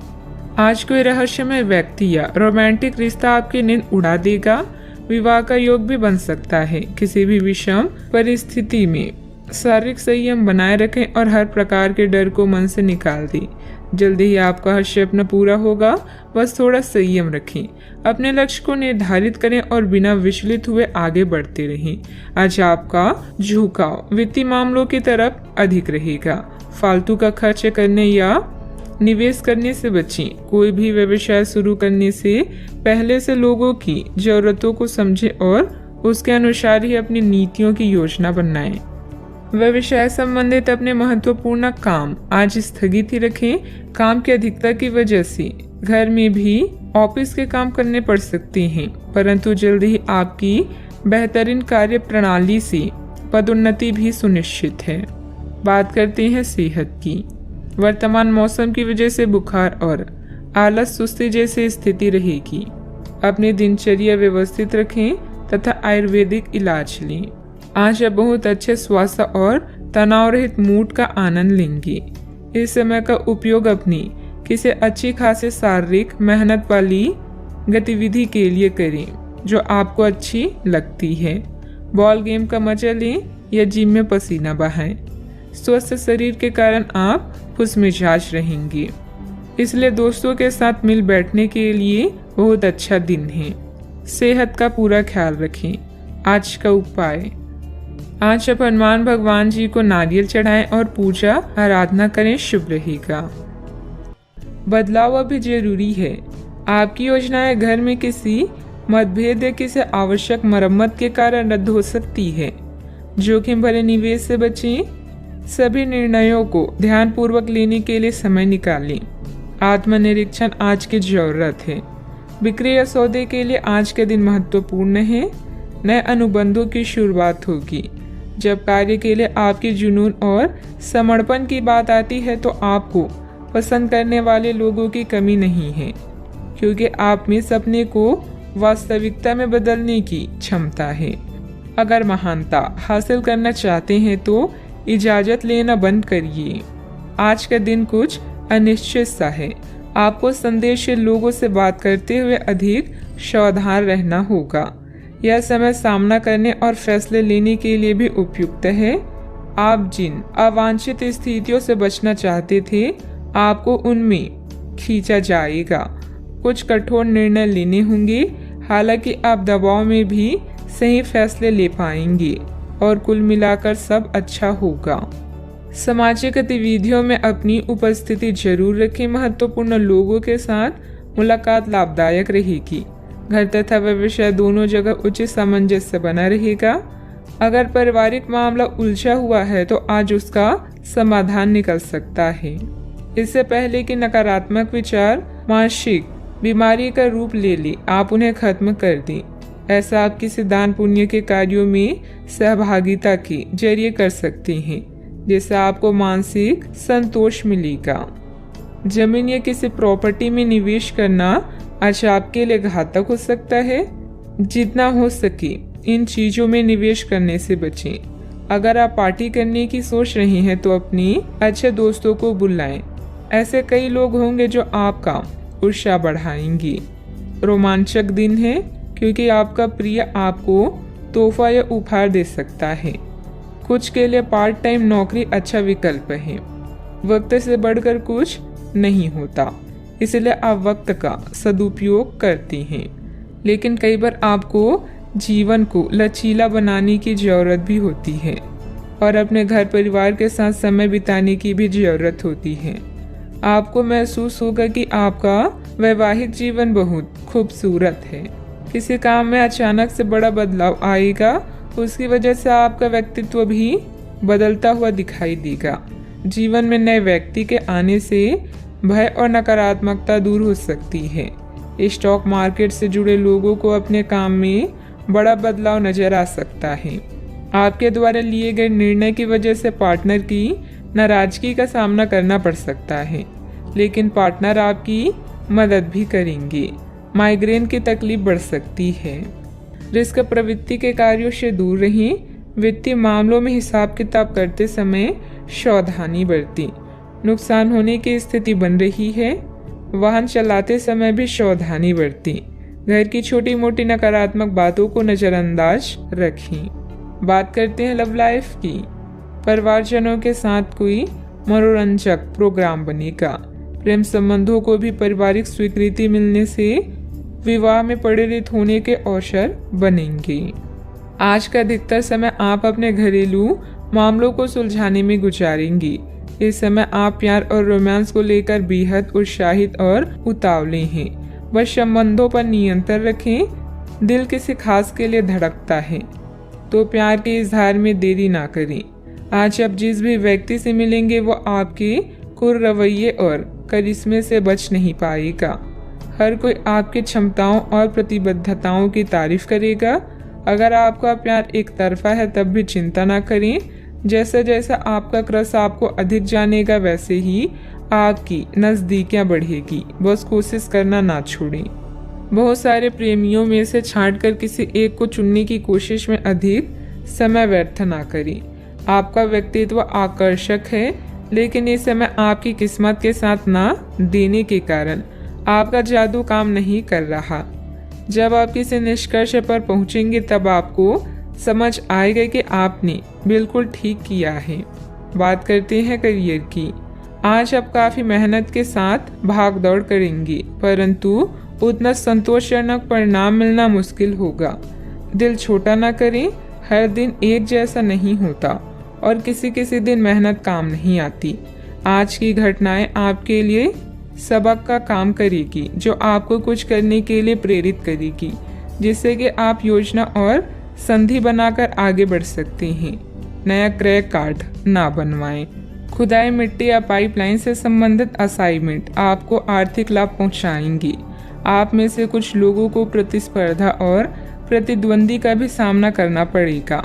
आज कोई रहस्यमय व्यक्ति या रोमांटिक रिश्ता आपकी नींद उड़ा देगा। विवाह का योग भी बन सकता है। किसी भी विषम परिस्थिति में शारीरिक संयम बनाए रखें और हर प्रकार के डर को मन से निकाल दें। जल्दी ही आपका हर सपना पूरा होगा, बस थोड़ा संयम रखें। अपने लक्ष्य को निर्धारित करें और बिना विचलित हुए आगे बढ़ते रहें। आज आपका झुकाव वित्तीय मामलों की तरफ अधिक रहेगा। फालतू का खर्च करने या निवेश करने से बचें। कोई भी व्यवसाय शुरू करने से पहले से लोगों की जरूरतों को समझें और उसके अनुसार ही अपनी नीतियों की योजना बनाएं। व्यवसाय संबंधित अपने महत्वपूर्ण काम आज स्थगित ही रखें। काम की अधिकता की वजह से घर में भी ऑफिस के काम करने पड़ सकते हैं, परंतु जल्द ही आपकी बेहतरीन कार्य प्रणाली से पदोन्नति भी सुनिश्चित है। बात करते हैं सेहत की। वर्तमान मौसम की वजह से बुखार और आलस सुस्ती जैसी स्थिति रहेगी। अपनी दिनचर्या व्यवस्थित रखें तथा आयुर्वेदिक इलाज लें। आज आप बहुत अच्छे स्वास्थ्य और तनाव रहित मूड का आनंद लेंगे। इस समय का उपयोग अपनी किसी अच्छी खासी शारीरिक मेहनत वाली गतिविधि के लिए करें जो आपको अच्छी लगती है। बॉल गेम का मजा लें या जिम में पसीना बहाएं। स्वस्थ शरीर के कारण आप खुशमिजाज रहेंगे, इसलिए दोस्तों के साथ मिल बैठने के लिए बहुत अच्छा दिन है। सेहत का पूरा ख्याल रखें। आज का उपाय, आज आप हनुमान भगवान जी को नारियल चढ़ाएं और पूजा आराधना करें, शुभ रहेगा। बदलाव अभी जरूरी है। आपकी योजनाएं घर में किसी मतभेद या किसी आवश्यक मरम्मत के कारण रद्द हो सकती है। जोखिम भरे निवेश से बचें। सभी निर्णयों को ध्यानपूर्वक लेने के लिए समय निकालें। आत्मनिरीक्षण आज की जरूरत है। बिक्री या सौदे के लिए आज के दिन महत्वपूर्ण है। नए अनुबंधों की शुरुआत होगी। जब कार्य के लिए आपकी जुनून और समर्पण की बात आती है तो आपको पसंद करने वाले लोगों की कमी नहीं है, क्योंकि आप में सपने को वास्तविकता में बदलने की क्षमता है। अगर महानता हासिल करना चाहते हैं तो इजाजत लेना बंद करिए। आज का दिन कुछ अनिश्चित सा है। आपको संदेशी लोगों से बात करते हुए अधिक सावधान रहना होगा। यह समय सामना करने और फैसले लेने के लिए भी उपयुक्त है। आप जिन अवांछित स्थितियों से बचना चाहते थे, आपको उनमें खींचा जाएगा। कुछ कठोर निर्णय लेने होंगे, हालांकि आप दबाव में भी सही फैसले ले पाएंगे और कुल मिलाकर सब अच्छा होगा। सामाजिक गतिविधियों में अपनी उपस्थिति जरूर रखें। महत्वपूर्ण लोगों के साथ मुलाकात लाभदायक रहेगी। घर तथा व्यवसाय दोनों जगह उचित सामंजस्य बना रहेगा। अगर पारिवारिक मामला उलझा हुआ है तो आज उसका समाधान निकल सकता है। इससे पहले कि नकारात्मक विचार मानसिक बीमारी का रूप ले ले, आप उन्हें खत्म कर दें। ऐसा आप किसी दान पुण्य के कार्यों में सहभागिता के जरिए कर सकते हैं, जिससे आपको मानसिक संतोष मिलेगा। जमीन या किसी प्रॉपर्टी में निवेश करना आज आपके लिए घातक हो सकता है। जितना हो सके इन चीजों में निवेश करने से बचें। अगर आप पार्टी करने की सोच रहे हैं तो अपनी अच्छे दोस्तों को बुलाएं। ऐसे कई लोग होंगे जो आपका उत्साह बढ़ाएंगे। रोमांचक दिन है क्योंकि आपका प्रिय आपको तोहफा या उपहार दे सकता है। कुछ के लिए पार्ट टाइम नौकरी अच्छा विकल्प है। वक्त से बढ़कर कुछ नहीं होता, इसलिए आप वक्त का सदुपयोग करते हैं। लेकिन कई बार आपको जीवन को लचीला बनाने की जरूरत भी होती है और अपने घर परिवार के साथ समय बिताने की भी जरूरत होती है। आपको महसूस होगा कि आपका वैवाहिक जीवन बहुत खूबसूरत है। किसी काम में अचानक से बड़ा बदलाव आएगा, उसकी वजह से आपका व्यक्तित्व भी बदलता हुआ दिखाई देगा। जीवन में नए व्यक्ति के आने से भय और नकारात्मकता दूर हो सकती है। स्टॉक मार्केट से जुड़े लोगों को अपने काम में बड़ा बदलाव नजर आ सकता है। आपके द्वारा लिए गए निर्णय की वजह से पार्टनर की नाराजगी का सामना करना पड़ सकता है, लेकिन पार्टनर आपकी मदद भी करेंगे। माइग्रेन की तकलीफ बढ़ सकती है। रिस्क प्रवृत्ति के कार्यों से दूर रहें। वित्तीय मामलों में हिसाब किताब करते समय सावधानी बरतें। नुकसान होने की स्थिति बन रही है। वाहन चलाते समय भी सावधानी बरतें। घर की छोटी मोटी नकारात्मक बातों को नज़रअंदाज रखें। बात करते हैं लव लाइफ की। परिवारजनों के साथ कोई मनोरंजक प्रोग्राम बनेगा। प्रेम संबंधों को भी पारिवारिक स्वीकृति मिलने से विवाह में परिणत होने के अवसर बनेंगे। आज का अधिकतर समय आप अपने घरेलू मामलों को सुलझाने में गुजारेंगे। इस समय आप प्यार और रोमांस को लेकर बेहद उत्साहित और उतावले हैं। बस संबंधों पर नियंत्रण रखें। दिल किसी खास के लिए धड़कता है तो प्यार के इजहार में देरी ना करें। आज आप जिस भी व्यक्ति से मिलेंगे वो आपके कुर रवैये और करिश्मे से बच नहीं पाएगा। हर कोई आपकी क्षमताओं और प्रतिबद्धताओं की तारीफ करेगा। अगर आपका प्यार एक तरफा है तब भी चिंता ना करें। जैसा जैसा आपका क्रश आपको अधिक जानेगा वैसे ही आपकी नज़दीकियाँ बढ़ेगी। बस कोशिश करना ना छोड़ें। बहुत सारे प्रेमियों में से छांटकर किसी एक को चुनने की कोशिश में अधिक समय व्यर्थ ना करें। आपका व्यक्तित्व आकर्षक है, लेकिन इस समय आपकी किस्मत के साथ ना देने के कारण आपका जादू काम नहीं कर रहा। जब आप किसी निष्कर्ष पर पहुंचेंगे तब आपको समझ आएगा कि आपने बिल्कुल ठीक किया है। बात करते हैं करियर की। आज आप काफ़ी मेहनत के साथ भाग दौड़ करेंगे, परंतु उतना संतोषजनक परिणाम मिलना मुश्किल होगा। दिल छोटा ना करें। हर दिन एक जैसा नहीं होता और किसी किसी दिन मेहनत काम नहीं आती। आज की घटनाएं आपके लिए सबक का काम करेगी, जो आपको कुछ करने के लिए प्रेरित करेगी, जिससे कि आप योजना और संधि बनाकर आगे बढ़ सकते हैं। नया क्रय कार्ड ना बनवाएं। खुदाई मिट्टी या पाइपलाइन से संबंधित असाइनमेंट आपको आर्थिक लाभ पहुंचाएंगे। आप में से कुछ लोगों को प्रतिस्पर्धा और प्रतिद्वंदी का भी सामना करना पड़ेगा।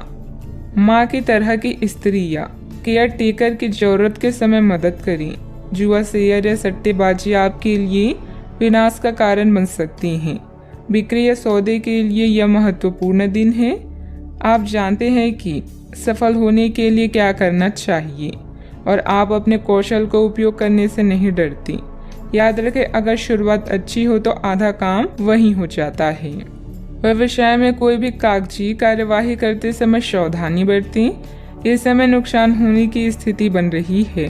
माँ की तरह की स्त्री या केयर टेकर की जरूरत के समय मदद करें। जुआ, शेयर या सट्टेबाजी आपके लिए विनाश का कारण बन सकती हैं। बिक्री या सौदे के लिए यह महत्वपूर्ण दिन है। आप जानते हैं कि सफल होने के लिए क्या करना चाहिए और आप अपने कौशल को उपयोग करने से नहीं डरती। याद रखें, अगर शुरुआत अच्छी हो तो आधा काम वहीं हो जाता है। व्यवसाय में कोई भी कागजी कार्यवाही करते समय सावधानी बरतें। इस समय नुकसान होने की स्थिति बन रही है।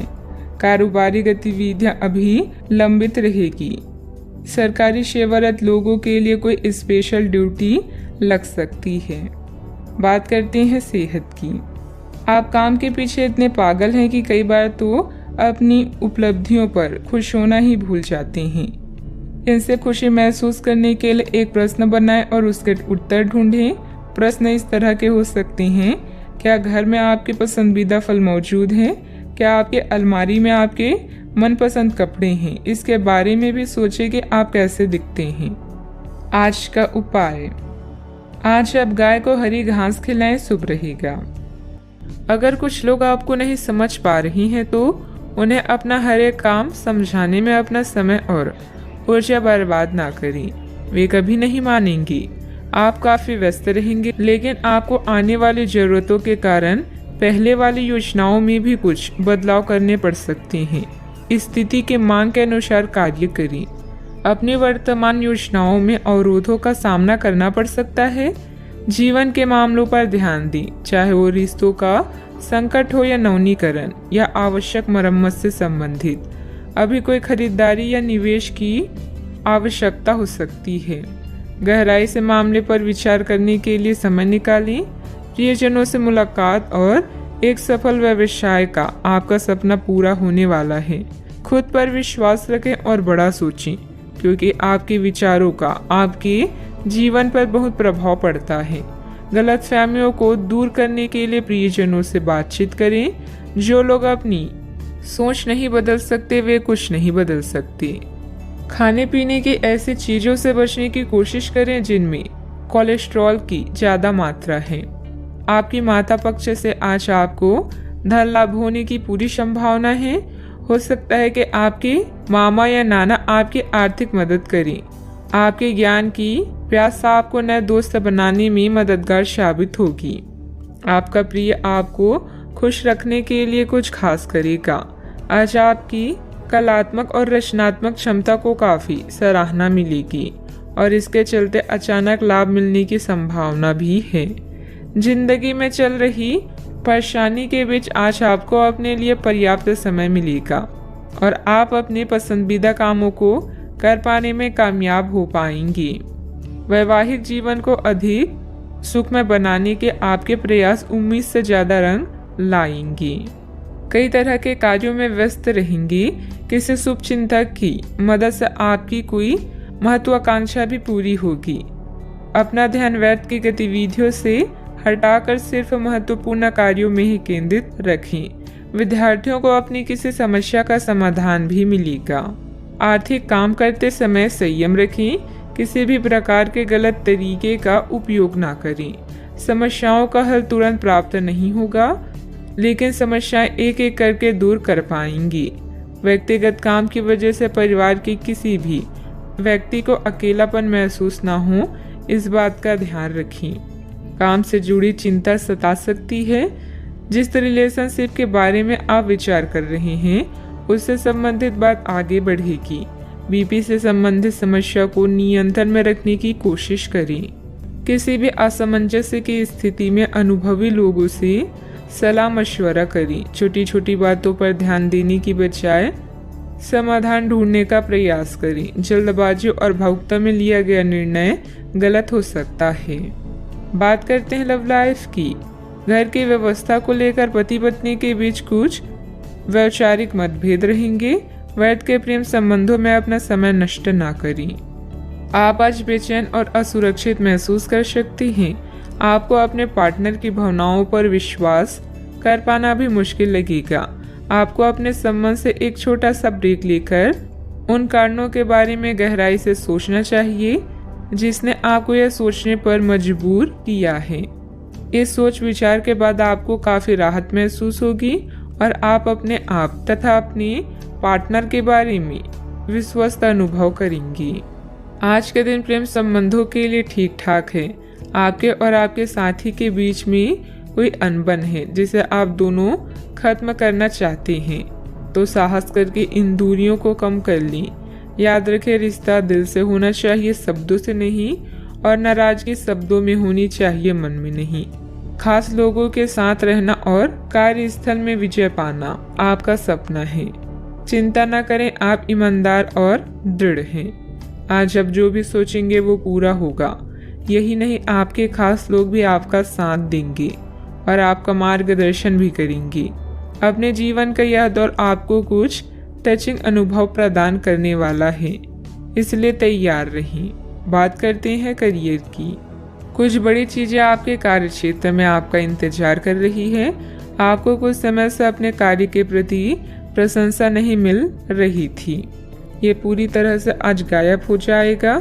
कारोबारी गतिविधियां अभी लंबित रहेगी। सरकारी सेवारत लोगों के लिए कोई स्पेशल ड्यूटी लग सकती है। बात करते हैं सेहत की। आप काम के पीछे इतने पागल हैं कि कई बार तो अपनी उपलब्धियों पर खुश होना ही भूल जाते हैं। इनसे खुशी महसूस करने के लिए एक प्रश्न बनाएं और उसके उत्तर ढूंढें। प्रश्न इस तरह के हो सकते हैं: क्या घर में आपके पसंदीदा फल मौजूद हैं? क्या आपके अलमारी में आपके मनपसंद कपड़े हैं? इसके बारे में भी सोचें कि आप कैसे दिखते हैं। आज का उपाय: आज आप गाय को हरी घास खिलाएं, शुभ रहेगा। अगर कुछ लोग आपको नहीं समझ पा रही हैं तो उन्हें अपना हर एक काम समझाने में अपना समय और ऊर्जा बर्बाद ना करें। वे कभी नहीं मानेंगे। आप काफ़ी व्यस्त रहेंगे, लेकिन आपको आने वाली ज़रूरतों के कारण पहले वाली योजनाओं में भी कुछ बदलाव करने पड़ सकते हैं। स्थिति के मांग के अनुसार कार्य करें। अपनी वर्तमान योजनाओं में अवरोधों का सामना करना पड़ सकता है। जीवन के मामलों पर ध्यान दें, चाहे वो रिश्तों का संकट हो या नवीनीकरण या आवश्यक मरम्मत से संबंधित। अभी कोई खरीदारी या निवेश की आवश्यकता हो सकती है। गहराई से मामले पर विचार करने के लिए समय निकालें। प्रियजनों से मुलाकात और एक सफल व्यवसाय का आपका सपना पूरा होने वाला है। खुद पर विश्वास रखें और बड़ा सोचें, क्योंकि आपके विचारों का आपके जीवन पर बहुत प्रभाव पड़ता है। गलतफहमियों को दूर करने के लिए प्रियजनों से बातचीत करें। जो लोग अपनी सोच नहीं बदल सकते वे कुछ नहीं बदल सकते। खाने पीने की ऐसी चीज़ों से बचने की कोशिश करें जिनमें कोलेस्ट्रॉल की ज़्यादा मात्रा है। आपकी माता पक्ष से आज आपको धन लाभ होने की पूरी संभावना है। हो सकता है कि आपके मामा या नाना आपकी आर्थिक मदद करें। आपके ज्ञान की प्यास आपको नए दोस्त बनाने में मददगार साबित होगी। आपका प्रिय आपको खुश रखने के लिए कुछ खास करेगा। आज आपकी कलात्मक और रचनात्मक क्षमता को काफ़ी सराहना मिलेगी और इसके चलते अचानक लाभ मिलने की संभावना भी है। जिंदगी में चल रही परेशानी के बीच आज आपको अपने लिए पर्याप्त समय मिलेगा और आप अपने पसंदीदा कामों को कर पाने में कामयाब हो पाएंगे। वैवाहिक जीवन को अधिक सुखमय बनाने के आपके प्रयास उम्मीद से ज़्यादा रंग लाएंगे। कई तरह के कार्यों में व्यस्त रहेंगे। किसी शुभ चिंतक की मदद से आपकी कोई महत्वाकांक्षा भी पूरी होगी। अपना ध्यान व्यर्थ की गतिविधियों से हटाकर सिर्फ महत्वपूर्ण कार्यों में ही केंद्रित रखें। विद्यार्थियों को अपनी किसी समस्या का समाधान भी मिलेगा। आर्थिक काम करते समय संयम रखें। किसी भी प्रकार के गलत तरीके का उपयोग ना करें। समस्याओं का हल तुरंत प्राप्त नहीं होगा, लेकिन समस्याएं एक एक करके दूर कर पाएंगी। व्यक्तिगत काम की वजह से परिवार के किसी भी व्यक्ति को अकेलापन महसूस ना हो, इस बात का ध्यान रखें। काम से जुड़ी चिंता सता सकती है। जिस रिलेशनशिप के बारे में आप विचार कर रहे हैं उससे संबंधित बात आगे बढ़ेगी। बीपी से संबंधित समस्या को नियंत्रण में रखने की कोशिश करें। किसी भी असमंजस्य की स्थिति में अनुभवी लोगों से सलाह मशवरा करें। छोटी छोटी बातों पर ध्यान देने की बजाय समाधान ढूंढने का प्रयास करें। जल्दबाजी और भावुकता में लिया गया निर्णय गलत हो सकता है। बात करते हैं लव लाइफ की। घर की व्यवस्था को लेकर पति पत्नी के बीच कुछ वैचारिक मतभेद रहेंगे। व्यर्थ के प्रेम संबंधों में अपना समय नष्ट ना करें। आप आज बेचैन और असुरक्षित महसूस कर सकते हैं। आपको अपने पार्टनर की भावनाओं पर विश्वास कर पाना भी मुश्किल लगेगा। आपको अपने संबंध से एक छोटा सा ब्रेक लेकर उन कारणों के बारे में गहराई से सोचना चाहिए जिसने आपको यह सोचने पर मजबूर किया है। इस सोच विचार के बाद आपको काफ़ी राहत महसूस होगी और आप अपने आप तथा अपने पार्टनर के बारे में विश्वस्त अनुभव करेंगे। आज के दिन प्रेम संबंधों के लिए ठीक ठाक है। आपके और आपके साथी के बीच में कोई अनबन है जिसे आप दोनों खत्म करना चाहते हैं, तो साहस करके इन दूरियों को कम कर लें। याद रखें, रिश्ता दिल से होना चाहिए, शब्दों से नहीं, और नाराजगी शब्दों में होनी चाहिए, मन में नहीं। खास लोगों के साथ रहना और कार्यस्थल में विजय पाना आपका सपना है। चिंता न करें, आप ईमानदार और दृढ़ हैं। आज आप जो भी सोचेंगे वो पूरा होगा। यही नहीं, आपके खास लोग भी आपका साथ देंगे और आपका मार्गदर्शन भी करेंगे। अपने जीवन का यह दौर आपको कुछ टचिंग अनुभव प्रदान करने वाला है, इसलिए तैयार रहें। बात करते हैं करियर की। कुछ बड़ी चीज़ें आपके कार्य क्षेत्र में आपका इंतजार कर रही है। आपको कुछ समय से अपने कार्य के प्रति प्रशंसा नहीं मिल रही थी, ये पूरी तरह से आज गायब हो जाएगा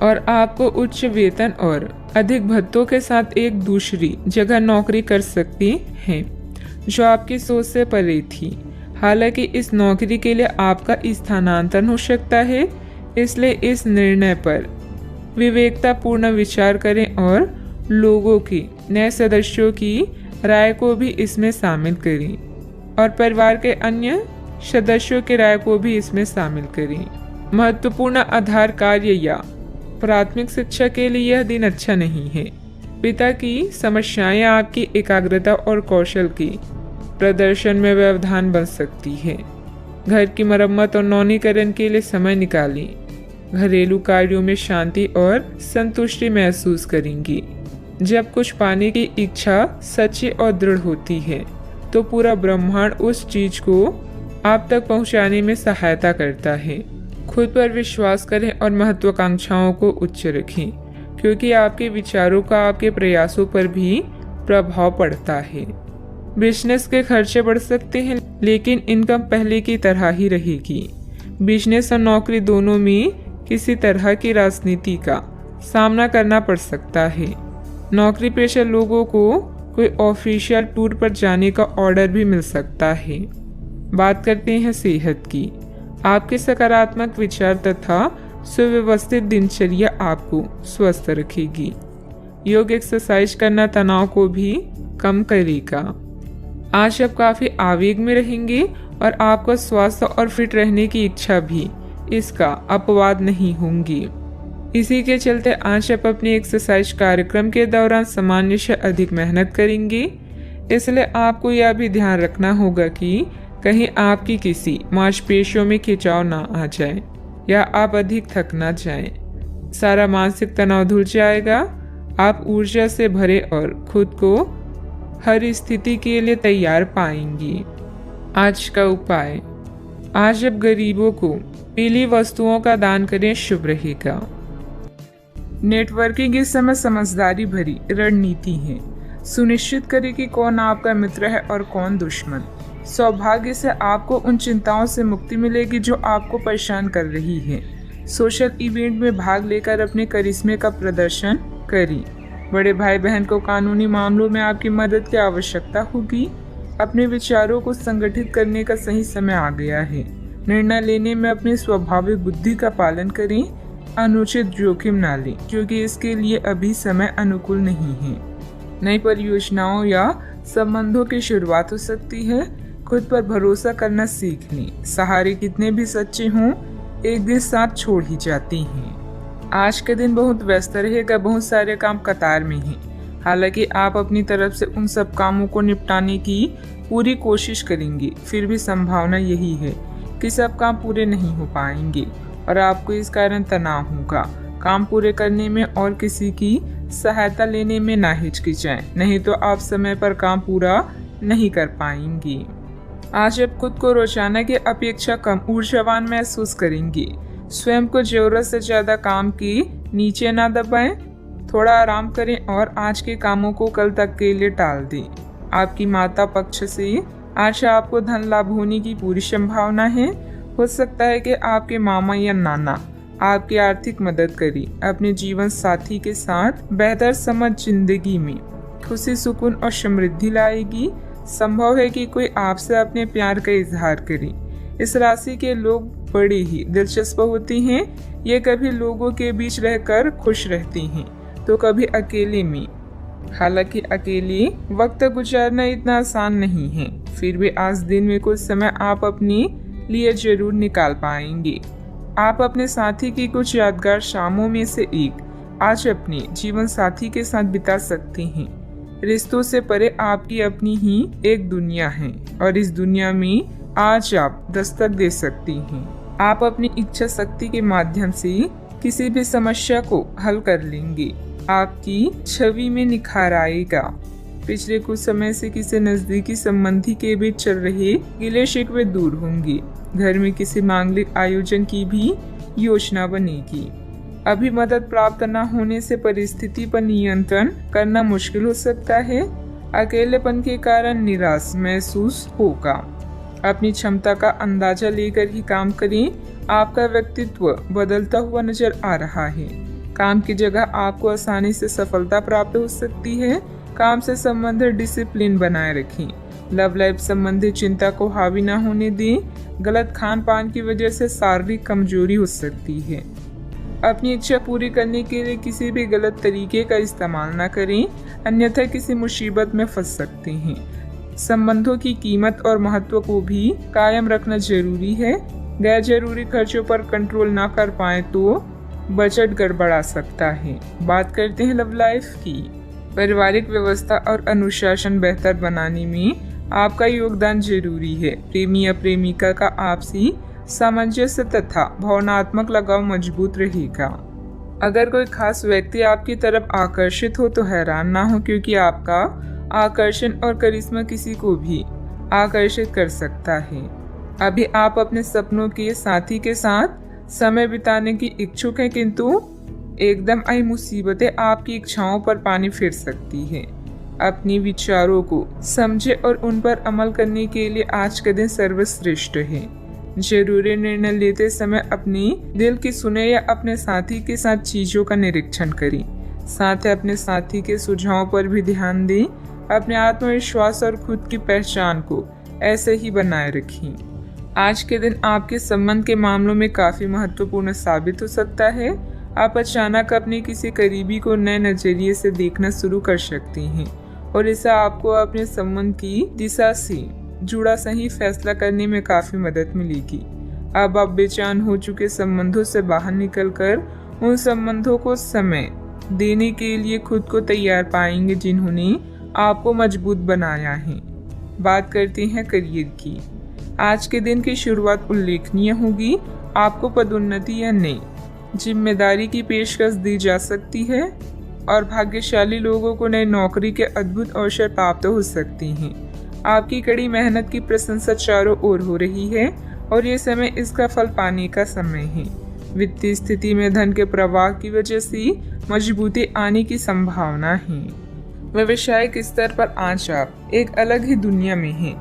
और आपको उच्च वेतन और अधिक भत्तों के साथ एक दूसरी जगह नौकरी कर सकती हैं जो आपकी सोच से परे थी। हालांकि इस नौकरी के लिए आपका स्थानांतरण हो सकता है, इसलिए इस निर्णय पर विवेकतापूर्ण विचार करें और लोगों की नए सदस्यों की राय को भी इसमें शामिल करें और परिवार के अन्य सदस्यों की राय को भी इसमें शामिल करें। महत्वपूर्ण आधार कार्य या प्राथमिक शिक्षा के लिए यह दिन अच्छा नहीं है। पिता की समस्याएं आपकी एकाग्रता और कौशल की प्रदर्शन में व्यवधान बन सकती है। घर की मरम्मत और नवीनीकरण के लिए समय निकालें। घरेलू कार्यों में शांति और संतुष्टि महसूस करेंगी। जब कुछ पाने की इच्छा सच्ची और दृढ़ होती है तो पूरा ब्रह्मांड उस चीज को आप तक पहुंचाने में सहायता करता है। खुद पर विश्वास करें और महत्वाकांक्षाओं को उच्च रखें, क्योंकि आपके विचारों का आपके प्रयासों पर भी प्रभाव पड़ता है। बिजनेस के खर्चे बढ़ सकते हैं, लेकिन इनकम पहले की तरह ही रहेगी। बिजनेस और नौकरी दोनों में किसी तरह की राजनीति का सामना करना पड़ सकता है। नौकरी पेशा लोगों को कोई ऑफिशियल टूर पर जाने का ऑर्डर भी मिल सकता है। बात करते हैं सेहत की। आपके सकारात्मक विचार तथा सुव्यवस्थित दिनचर्या आपको स्वस्थ रखेगी। योग एक्सरसाइज करना तनाव को भी कम करेगा। आज आप काफी आवेग में रहेंगे और आपको स्वास्थ्य और फिट रहने की इच्छा भी इसका अपवाद नहीं होंगी। इसी के चलते आज आप अपने एक्सरसाइज कार्यक्रम के दौरान सामान्य से अधिक मेहनत करेंगे। इसलिए आपको यह भी ध्यान रखना होगा कि कहीं आपकी किसी मांसपेशियों में खिंचाव ना आ जाए या आप अधिक थक ना जाएं। सारा मानसिक तनाव धुल जाएगा। आप ऊर्जा से भरे और खुद को हर स्थिति के लिए तैयार पाएंगी। आज का उपाय, आज आप गरीबों को पीली वस्तुओं का दान करें, शुभ रहेगा। नेटवर्किंग इस समय समझदारी भरी रणनीति है। सुनिश्चित करें कि कौन आपका मित्र है और कौन दुश्मन। सौभाग्य से आपको उन चिंताओं से मुक्ति मिलेगी जो आपको परेशान कर रही है। सोशल इवेंट में भाग लेकर अपने करिश्मे का प्रदर्शन करें। बड़े भाई बहन को कानूनी मामलों में आपकी मदद की आवश्यकता होगी। अपने विचारों को संगठित करने का सही समय आ गया है। निर्णय लेने में अपनी स्वाभाविक बुद्धि का पालन करें। अनुचित जोखिम न लें, क्योंकि इसके लिए अभी समय अनुकूल नहीं है। नई परियोजनाओं या संबंधों की शुरुआत हो सकती है। खुद पर भरोसा करना सीख लें। सहारे कितने भी सच्चे हों, एक दिन साथ छोड़ ही जाते हैं। आज के दिन बहुत व्यस्त रहेगा। बहुत सारे काम कतार में हैं। हालांकि आप अपनी तरफ से उन सब कामों को निपटाने की पूरी कोशिश करेंगे, फिर भी संभावना यही है कि सब काम पूरे नहीं हो पाएंगे और आपको इस कारण तनाव होगा। काम पूरे करने में और किसी की सहायता लेने में ना हिचकिचाएं, नहीं तो आप समय पर काम पूरा नहीं कर पाएंगी। आज आप खुद को रोजाना की अपेक्षा कम ऊर्जावान महसूस करेंगे। स्वयं को जरूरत से ज्यादा काम की नीचे ना दबाएं। थोड़ा आराम करें और आज के कामों को कल तक के लिए टाल दें। आपकी माता पक्ष से आज आपको धन लाभ होने की पूरी संभावना है। हो सकता है कि आपके मामा या नाना आपकी आर्थिक मदद करें। अपने जीवन साथी के साथ बेहतर समझ जिंदगी में खुशी, सुकून और समृद्धि लाएगी। संभव है कि कोई आपसे अपने प्यार का इजहार करे। इस राशि के लोग बड़े ही दिलचस्प होते हैं। ये कभी लोगों के बीच रहकर खुश रहते हैं तो कभी अकेले में। हालांकि अकेले वक्त गुजारना इतना आसान नहीं है, फिर भी आज दिन में कुछ समय आप अपने लिए जरूर निकाल पाएंगे। आप अपने साथी की कुछ यादगार शामों में से एक आज अपने जीवन साथी के साथ बिता सकते हैं। रिश्तों से परे आपकी अपनी ही एक दुनिया है और इस दुनिया में आज आप दस्तक दे सकती हैं। आप अपनी इच्छा शक्ति के माध्यम से किसी भी समस्या को हल कर लेंगे। आपकी छवि में निखार आएगा। पिछले कुछ समय से किसी नजदीकी संबंधी के बीच चल रहे गिले शिकवे दूर होंगे। घर में किसी मांगलिक आयोजन की भी योजना बनेगी। अभी मदद प्राप्त न होने से परिस्थिति पर नियंत्रण करना मुश्किल हो सकता है। अकेलेपन के कारण निराश महसूस होगा। अपनी क्षमता का अंदाजा लेकर ही काम करें। आपका व्यक्तित्व बदलता हुआ नजर आ रहा है। काम की जगह आपको आसानी से सफलता प्राप्त हो सकती है। काम से संबंधित डिसिप्लिन बनाए रखें। लव लाइफ संबंधी चिंता को हावी न होने दें। गलत खान पान की वजह से शारीरिक कमजोरी हो सकती है। अपनी इच्छा पूरी करने के लिए किसी भी गलत तरीके का इस्तेमाल न करें, अन्यथा किसी मुसीबत में फंस सकते हैं। संबंधों की कीमत और महत्व को भी कायम रखना जरूरी है। गैर जरूरी खर्चों पर कंट्रोल ना कर पाए तो बजट गड़बड़ा सकता है। बात करते हैं लव लाइफ की। पारिवारिक व्यवस्था और अनुशासन बेहतर बनाने में आपका योगदान जरूरी है। प्रेमी या प्रेमिका का आपसी सामंजस्य तथा भावनात्मक लगाव मजबूत रहेगा। अगर कोई खास व्यक्ति आपकी तरफ आकर्षित हो तो हैरान ना हो, क्योंकि आपका आकर्षण और करिश्मा किसी को भी आकर्षित कर सकता है। अभी आप अपने सपनों के साथी के साथ समय बिताने की इच्छुक हैं, किंतु एकदम आई मुसीबतें आपकी इच्छाओं पर पानी फिर सकती है। अपने विचारों को समझे और उन पर अमल करने के लिए आज का दिन सर्वश्रेष्ठ है। जरूरी निर्णय लेते समय अपने दिल की सुने या अपने साथी के साथ चीजों का निरीक्षण करें। साथ ही अपने साथी के सुझावों पर भी ध्यान दें। अपने आत्मविश्वास और खुद की पहचान को ऐसे ही बनाए रखें। आज के दिन आपके संबंध के मामलों में काफी महत्वपूर्ण साबित हो सकता है। आप अचानक अपने किसी करीबी को नए नजरिए से देखना शुरू कर सकते हैं और इससे आपको अपने संबंध की दिशा से जुड़ा सही फैसला करने में काफी मदद मिलेगी। अब आप बेचैन हो चुके संबंधों से बाहर निकलकर उन संबंधों को समय देने के लिए खुद को तैयार पाएंगे जिन्होंने आपको मजबूत बनाया है। बात करते हैं करियर की। आज के दिन की शुरुआत उल्लेखनीय होगी। आपको पदोन्नति या नई जिम्मेदारी की पेशकश दी जा सकती है और भाग्यशाली लोगों को नई नौकरी के अद्भुत अवसर प्राप्त हो सकते हैं। आपकी कड़ी मेहनत की प्रशंसा चारों ओर हो रही है और ये समय इसका फल पाने का समय है। वित्तीय स्थिति में धन के प्रवाह की वजह से मजबूती आने की संभावना है। व्यवसायिक स्तर पर आज आप एक अलग ही दुनिया में हैं।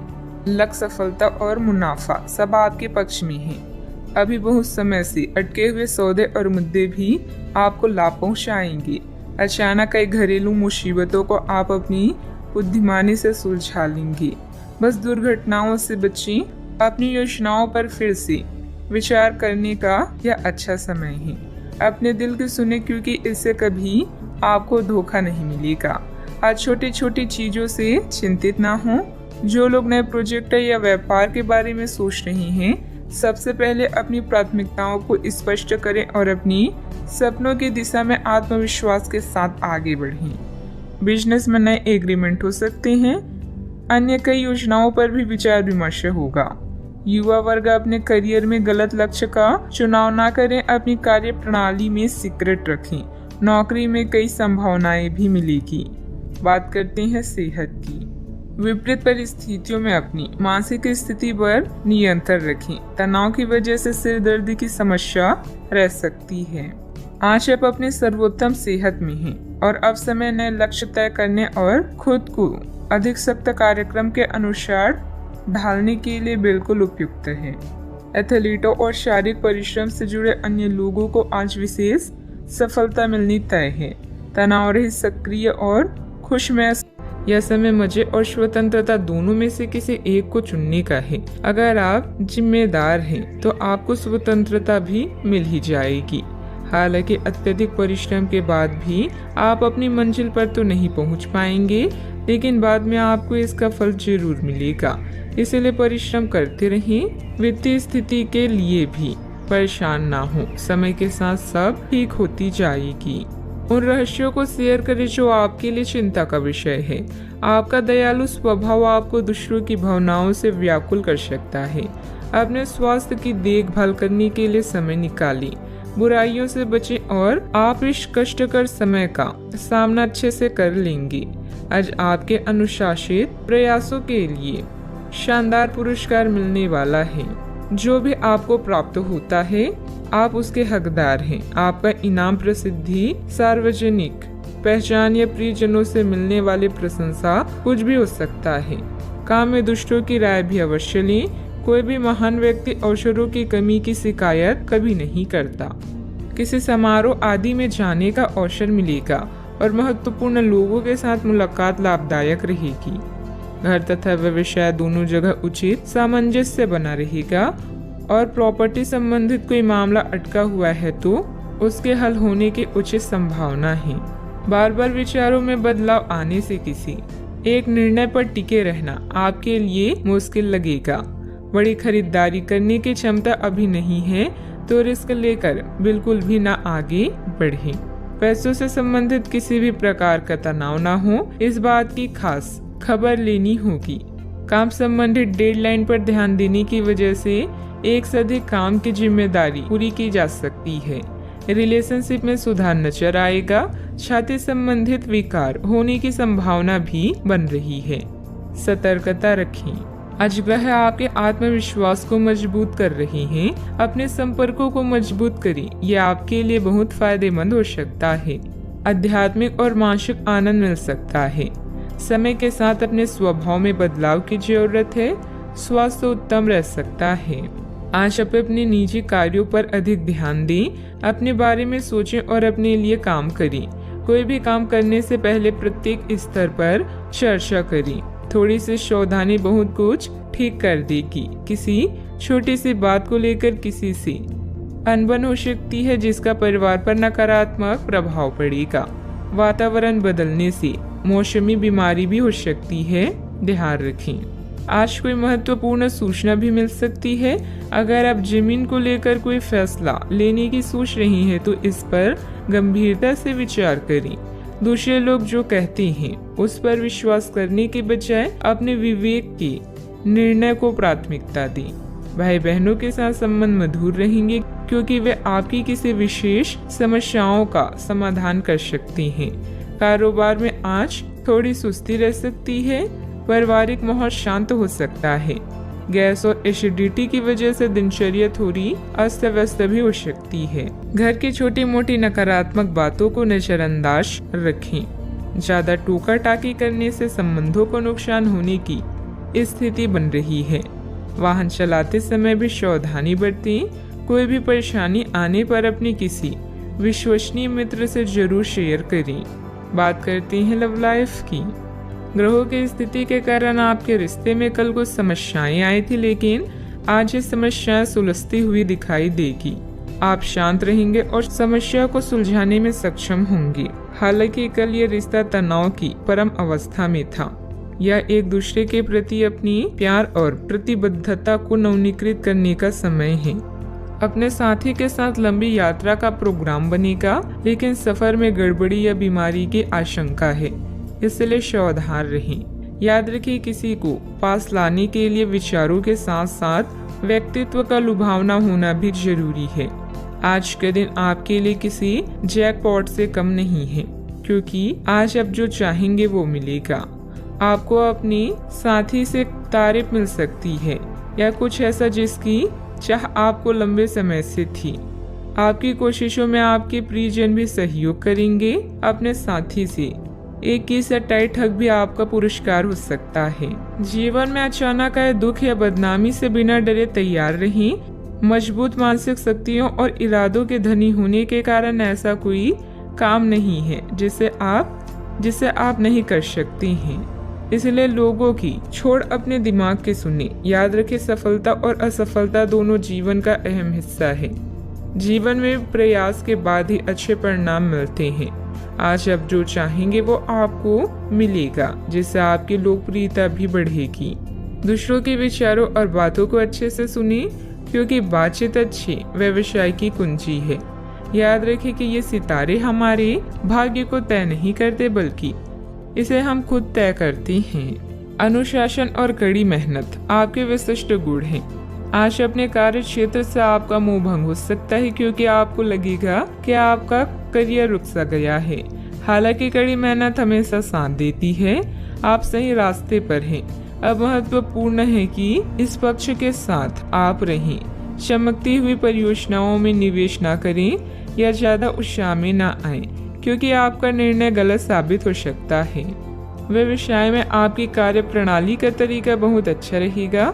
लक्ष्य, सफलता और मुनाफा सब आपके पक्ष में है। अभी बहुत समय से अटके हुए सौदे और मुद्दे भी आपको लाभ पहुंचाएंगे। अचानक कई घरेलू मुसीबतों को आप अपनी बुद्धिमानी से सुलझा लेंगे। बस दुर्घटनाओं से बचें। अपनी योजनाओं पर फिर से विचार करने का यह अच्छा समय है। अपने दिल की सुने क्योंकि इससे कभी आपको धोखा नहीं मिलेगा। आज छोटी छोटी चीजों से चिंतित ना हो। जो लोग नए प्रोजेक्ट या व्यापार के बारे में सोच रहे हैं, सबसे पहले अपनी प्राथमिकताओं को स्पष्ट करें और अपनी सपनों की दिशा में आत्मविश्वास के साथ आगे बढ़ें। बिजनेस में नए एग्रीमेंट हो सकते हैं। अन्य कई योजनाओं पर भी विचार विमर्श होगा। युवा वर्ग अपने करियर में गलत लक्ष्य का चुनाव ना करें। अपनी कार्य प्रणाली में सीक्रेट रखें। नौकरी में कई संभावनाएं भी मिलेगी। बात करते हैं सेहत की। विपरीत परिस्थितियों में अपनी मानसिक स्थिति पर नियंत्रण रखें। तनाव की वजह से सिर दर्द की समस्या रह सकती है। आज आप अपने सर्वोत्तम सेहत में हैं और अब समय नए लक्ष्य तय करने और खुद को अधिक सख्त कार्यक्रम के अनुसार ढालने के लिए बिल्कुल उपयुक्त है। एथलीटों और शारीरिक परिश्रम से जुड़े अन्य लोगों को आज विशेष सफलता मिलनी तय है। तनाव रहित, सक्रिय और खुशमय यह समय मजे और स्वतंत्रता दोनों में से किसी एक को चुनने का है। अगर आप जिम्मेदार हैं तो आपको स्वतंत्रता भी मिल ही जाएगी। हालांकि अत्यधिक परिश्रम के बाद भी आप अपनी मंजिल पर तो नहीं पहुंच पाएंगे, लेकिन बाद में आपको इसका फल जरूर मिलेगा। इसलिए परिश्रम करते रहें। वित्तीय स्थिति के लिए भी परेशान ना हो। समय के साथ सब ठीक होती जाएगी। उन रहस्यों को शेयर करें जो आपके लिए चिंता का विषय है। आपका दयालु स्वभाव आपको दूसरों की भावनाओं से व्याकुल कर सकता है। अपने स्वास्थ्य की देखभाल करने के लिए समय निकालें। बुराइयों से बचें और आप इस कष्टकर समय का सामना अच्छे से कर लेंगे। आज आपके अनुशासित प्रयासों के लिए शानदार पुरस्कार मिलने वाला है। जो भी आपको प्राप्त होता है आप उसके हकदार हैं। आपका इनाम प्रसिद्धि, सार्वजनिक पहचान या प्रियजनों से मिलने वाली प्रशंसा कुछ भी हो सकता है। काम में दुष्टों की राय भी अवश्य लें। कोई भी महान व्यक्ति अवसरों की कमी की शिकायत कभी नहीं करता। किसी समारोह आदि में जाने का अवसर मिलेगा और महत्वपूर्ण लोगों के साथ मुलाकात लाभदायक रहेगी। घर तथा व्यवसाय दोनों जगह उचित सामंजस्य बना रहेगा और प्रॉपर्टी संबंधित कोई मामला अटका हुआ है तो उसके हल होने की उचित संभावना है। बार बार विचारों में बदलाव आने से किसी एक निर्णय पर टिके रहना आपके लिए मुश्किल लगेगा। बड़ी खरीदारी करने की क्षमता अभी नहीं है तो रिस्क लेकर बिल्कुल भी ना आगे बढ़ें। पैसों से संबंधित किसी भी प्रकार का तनाव ना हो, इस बात की खास खबर लेनी होगी। काम संबंधित डेडलाइन पर ध्यान देने की वजह से एक से अधिक काम की जिम्मेदारी पूरी की जा सकती है। रिलेशनशिप में सुधार नजर आएगा। छाती संबंधित विकार होने की संभावना भी बन रही है। सतर्कता रखें। आज ग्रह आपके आत्मविश्वास को मजबूत कर रहे हैं। अपने संपर्कों को मजबूत करें, ये आपके लिए बहुत फायदेमंद हो सकता है। आध्यात्मिक और मानसिक आनंद मिल सकता है। समय के साथ अपने स्वभाव में बदलाव की जरूरत है। स्वास्थ्य उत्तम रह सकता है। आज आप अपने निजी कार्यों पर अधिक ध्यान दें। अपने बारे में सोचें और अपने लिए काम करें। कोई भी काम करने से पहले प्रत्येक स्तर पर चर्चा करें। थोड़ी सी सावधानी बहुत कुछ ठीक कर देगी। किसी छोटी सी बात को लेकर किसी से अनबन हो सकती है, जिसका परिवार पर नकारात्मक प्रभाव पड़ेगा। वातावरण बदलने से मौसमी बीमारी भी हो सकती है, ध्यान रखें। आज कोई महत्वपूर्ण सूचना भी मिल सकती है। अगर आप जमीन को लेकर कोई फैसला लेने की सोच रही हैं तो इस पर गंभीरता से विचार करें। दूसरे लोग जो कहते हैं उस पर विश्वास करने के बजाय अपने विवेक के निर्णय को प्राथमिकता दें। भाई बहनों के साथ संबंध मधुर रहेंगे, क्योंकि वे आपकी किसी विशेष समस्याओं का समाधान कर सकते हैं। कारोबार में आज थोड़ी सुस्ती रह सकती है। पारिवारिक माहौल शांत हो सकता है। गैस और एसिडिटी की वजह से दिनचर्या थोड़ी अस्त व्यस्त भी हो सकती है। घर की छोटी मोटी नकारात्मक बातों को नजरअंदाज रखें। ज्यादा टोका टाकी करने से संबंधों को नुकसान होने की स्थिति बन रही है। वाहन चलाते समय भी सावधानी बरतें। कोई भी परेशानी आने पर अपने किसी विश्वसनीय मित्र से जरूर शेयर करें। बात करते हैं लव लाइफ की। ग्रहों की स्थिति के कारण आपके रिश्ते में कल कुछ समस्याएं आई थी, लेकिन आज ये समस्याएं सुलझती हुई दिखाई देगी। आप शांत रहेंगे और समस्या को सुलझाने में सक्षम होंगे। हालांकि कल ये रिश्ता तनाव की परम अवस्था में था। यह एक दूसरे के प्रति अपनी प्यार और प्रतिबद्धता को नवीनीकृत करने का समय है। अपने साथी के साथ लंबी यात्रा का प्रोग्राम बनेगा, लेकिन सफर में गड़बड़ी या बीमारी की आशंका है, इसलिए सावधान रहें। याद रखिए, किसी को पास लाने के लिए विचारों के साथ साथ व्यक्तित्व का लुभावना होना भी जरूरी है। आज का दिन आपके लिए किसी जैकपॉट से कम नहीं है, क्योंकि आज आप जो चाहेंगे वो मिलेगा। आपको अपनी साथी से तारीफ मिल सकती है या कुछ ऐसा जिसकी चाह आपको लंबे समय से थी। आपकी कोशिशों में आपके प्रियजन भी सहयोग करेंगे। अपने साथी से एक की से टाइट हक भी आपका पुरस्कार हो सकता है। जीवन में अचानक आए दुख या बदनामी से बिना डरे तैयार रहें। मजबूत मानसिक शक्तियों और इरादों के धनी होने के कारण ऐसा कोई काम नहीं है जिसे आप नहीं कर सकते हैं। इसलिए लोगों की छोड़ अपने दिमाग की सुने। याद रखें, सफलता और असफलता दोनों जीवन का अहम हिस्सा है। जीवन में प्रयास के बाद ही अच्छे परिणाम मिलते हैं। आज आप जो चाहेंगे वो आपको मिलेगा, जिससे आपकी लोकप्रियता भी बढ़ेगी। दूसरों के विचारों और बातों को अच्छे से सुनिए, क्योंकि बातचीत अच्छी व्यवसाय की कुंजी है। याद रखें कि ये सितारे हमारे भाग्य को तय नहीं करते, बल्कि इसे हम खुद तय करते हैं। अनुशासन और कड़ी मेहनत आपके विशिष्ट गुण हैं। आज अपने कार्य क्षेत्र से आपका मोह भंग हो सकता है, क्योंकि आपको लगेगा कि आपका करियर रुक सा गया है। हालांकि कड़ी मेहनत हमेशा साथ देती है। आप सही रास्ते पर हैं। अब महत्वपूर्ण है कि इस पक्ष के साथ आप रहें। चमकती हुई परियोजनाओं में निवेश न करें या ज्यादा उत्साह में न आए, क्योंकि आपका निर्णय गलत साबित हो सकता है। व्यवसाय में आपकी कार्य प्रणाली का तरीका बहुत अच्छा रहेगा।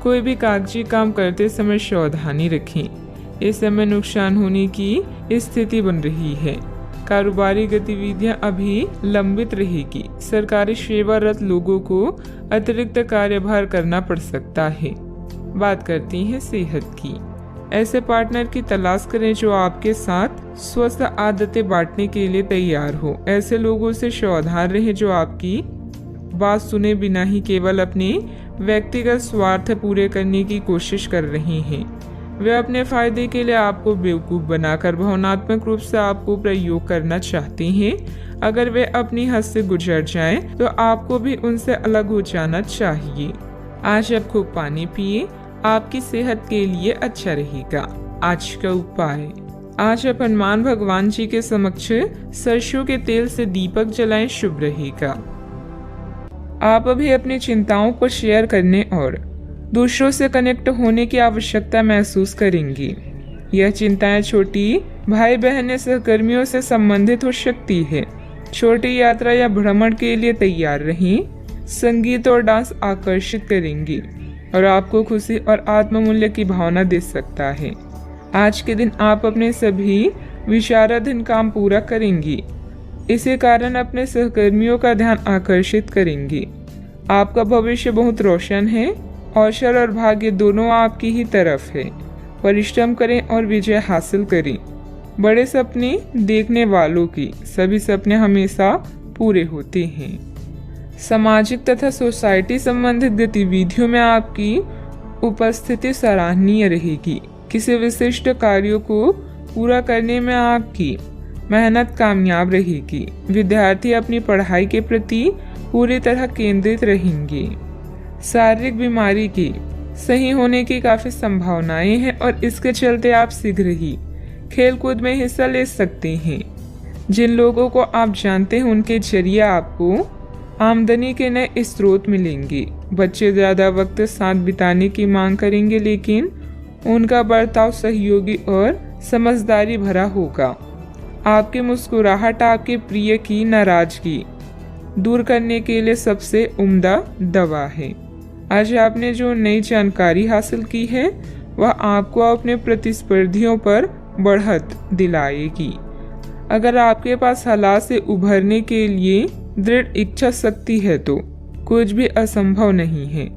कोई भी कागजी काम करते समय सावधानी रखें। इस समय नुकसान होने की स्थिति बन रही है। कारोबारी गतिविधियां अभी लंबित रहेगी। सरकारी सेवारत लोगों को अतिरिक्त कार्यभार करना पड़ सकता है। बात करती हैं सेहत की। ऐसे पार्टनर की तलाश करें जो आपके साथ स्वस्थ आदतें बांटने के लिए तैयार हो। ऐसे लोगों से सावधान रहें जो आपकी बात सुने बिना ही केवल अपने व्यक्तिगत स्वार्थ पूरे करने की कोशिश कर रहे हैं। वे अपने फायदे के लिए आपको बेवकूफ बनाकर भावनात्मक रूप से आपको प्रयोग करना चाहते हैं। अगर वे अपनी हद से गुजर जाएं, तो आपको भी उनसे अलग हो जाना चाहिए। आज आप खूब पानी पिए, आपकी सेहत के लिए अच्छा रहेगा। आज का उपाय, आज आप हनुमान भगवान जी के समक्ष सरसों के तेल से दीपक जलाएं, शुभ रहेगा। आप अभी अपनी चिंताओं को शेयर करने और दूसरों से कनेक्ट होने की आवश्यकता महसूस करेंगी। यह चिंताएं छोटी भाई बहन या सहकर्मियों से संबंधित हो सकती है। छोटी यात्रा या भ्रमण के लिए तैयार रहें। संगीत और डांस आकर्षित करेंगी और आपको खुशी और आत्ममूल्य की भावना दे सकता है। आज के दिन आप अपने सभी विचाराधीन काम पूरा करेंगी। इसी कारण अपने सहकर्मियों का ध्यान आकर्षित करेंगी। आपका भविष्य बहुत रोशन है। अवसर और भाग्य दोनों आपकी ही तरफ है। परिश्रम करें और विजय हासिल करें। बड़े सपने देखने वालों की सभी सपने हमेशा पूरे होते हैं। सामाजिक तथा सोसाइटी संबंधित गतिविधियों में आपकी उपस्थिति सराहनीय रहेगी। किसी विशिष्ट कार्यों को पूरा करने में आपकी मेहनत कामयाब रहेगी। विद्यार्थी अपनी पढ़ाई के प्रति पूरी तरह केंद्रित रहेंगे। शारीरिक बीमारी की सही होने की काफी संभावनाएं हैं और इसके चलते आप शीघ्र ही खेलकूद में हिस्सा ले सकते हैं। जिन लोगों को आप जानते हैं उनके जरिए आपको आमदनी के नए स्रोत मिलेंगे। बच्चे ज्यादा वक्त साथ बिताने की मांग करेंगे, लेकिन उनका बर्ताव सहयोगी और समझदारी भरा होगा। आपकी मुस्कुराहट आपके प्रिय की नाराजगी दूर करने के लिए सबसे उम्दा दवा है। आज आपने जो नई जानकारी हासिल की है वह आपको अपने प्रतिस्पर्धियों पर बढ़त दिलाएगी। अगर आपके पास हालात से उभरने के लिए दृढ़ इच्छा शक्ति है तो कुछ भी असंभव नहीं है।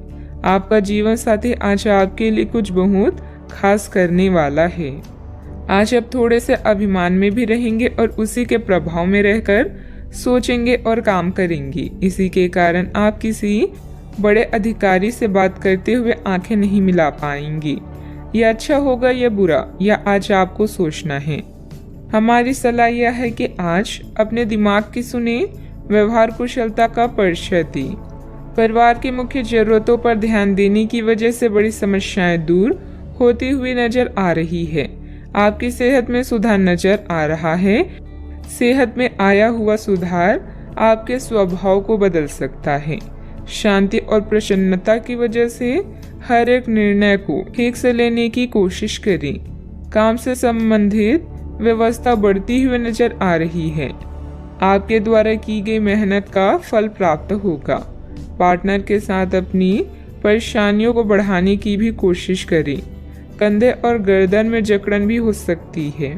आपका जीवन साथी आज आपके लिए कुछ बहुत खास करने वाला है। आज आप थोड़े से अभिमान में भी रहेंगे और उसी के प्रभाव में रहकर सोचेंगे और काम करेंगे। इसी के कारण आप किसी बड़े अधिकारी से बात करते हुए आंखें नहीं मिला पाएंगी। यह अच्छा होगा या बुरा, यह आज आपको सोचना है। हमारी सलाह यह है कि आज अपने दिमाग की सुने, व्यवहार कुशलता का परिचय दें। परिवार की मुख्य जरूरतों पर ध्यान देने की वजह से बड़ी समस्याएं दूर होती हुई नजर आ रही है। आपकी सेहत में सुधार नजर आ रहा है। सेहत में आया हुआ सुधार आपके स्वभाव को बदल सकता है। शांति और प्रसन्नता की वजह से हर एक निर्णय को ठीक से लेने की कोशिश करें। काम से संबंधित व्यवस्था बढ़ती हुई नजर आ रही है। आपके द्वारा की गई मेहनत का फल प्राप्त होगा। पार्टनर के साथ अपनी परेशानियों को बढ़ाने की भी कोशिश करें। कंधे और गर्दन में जकड़न भी हो सकती है।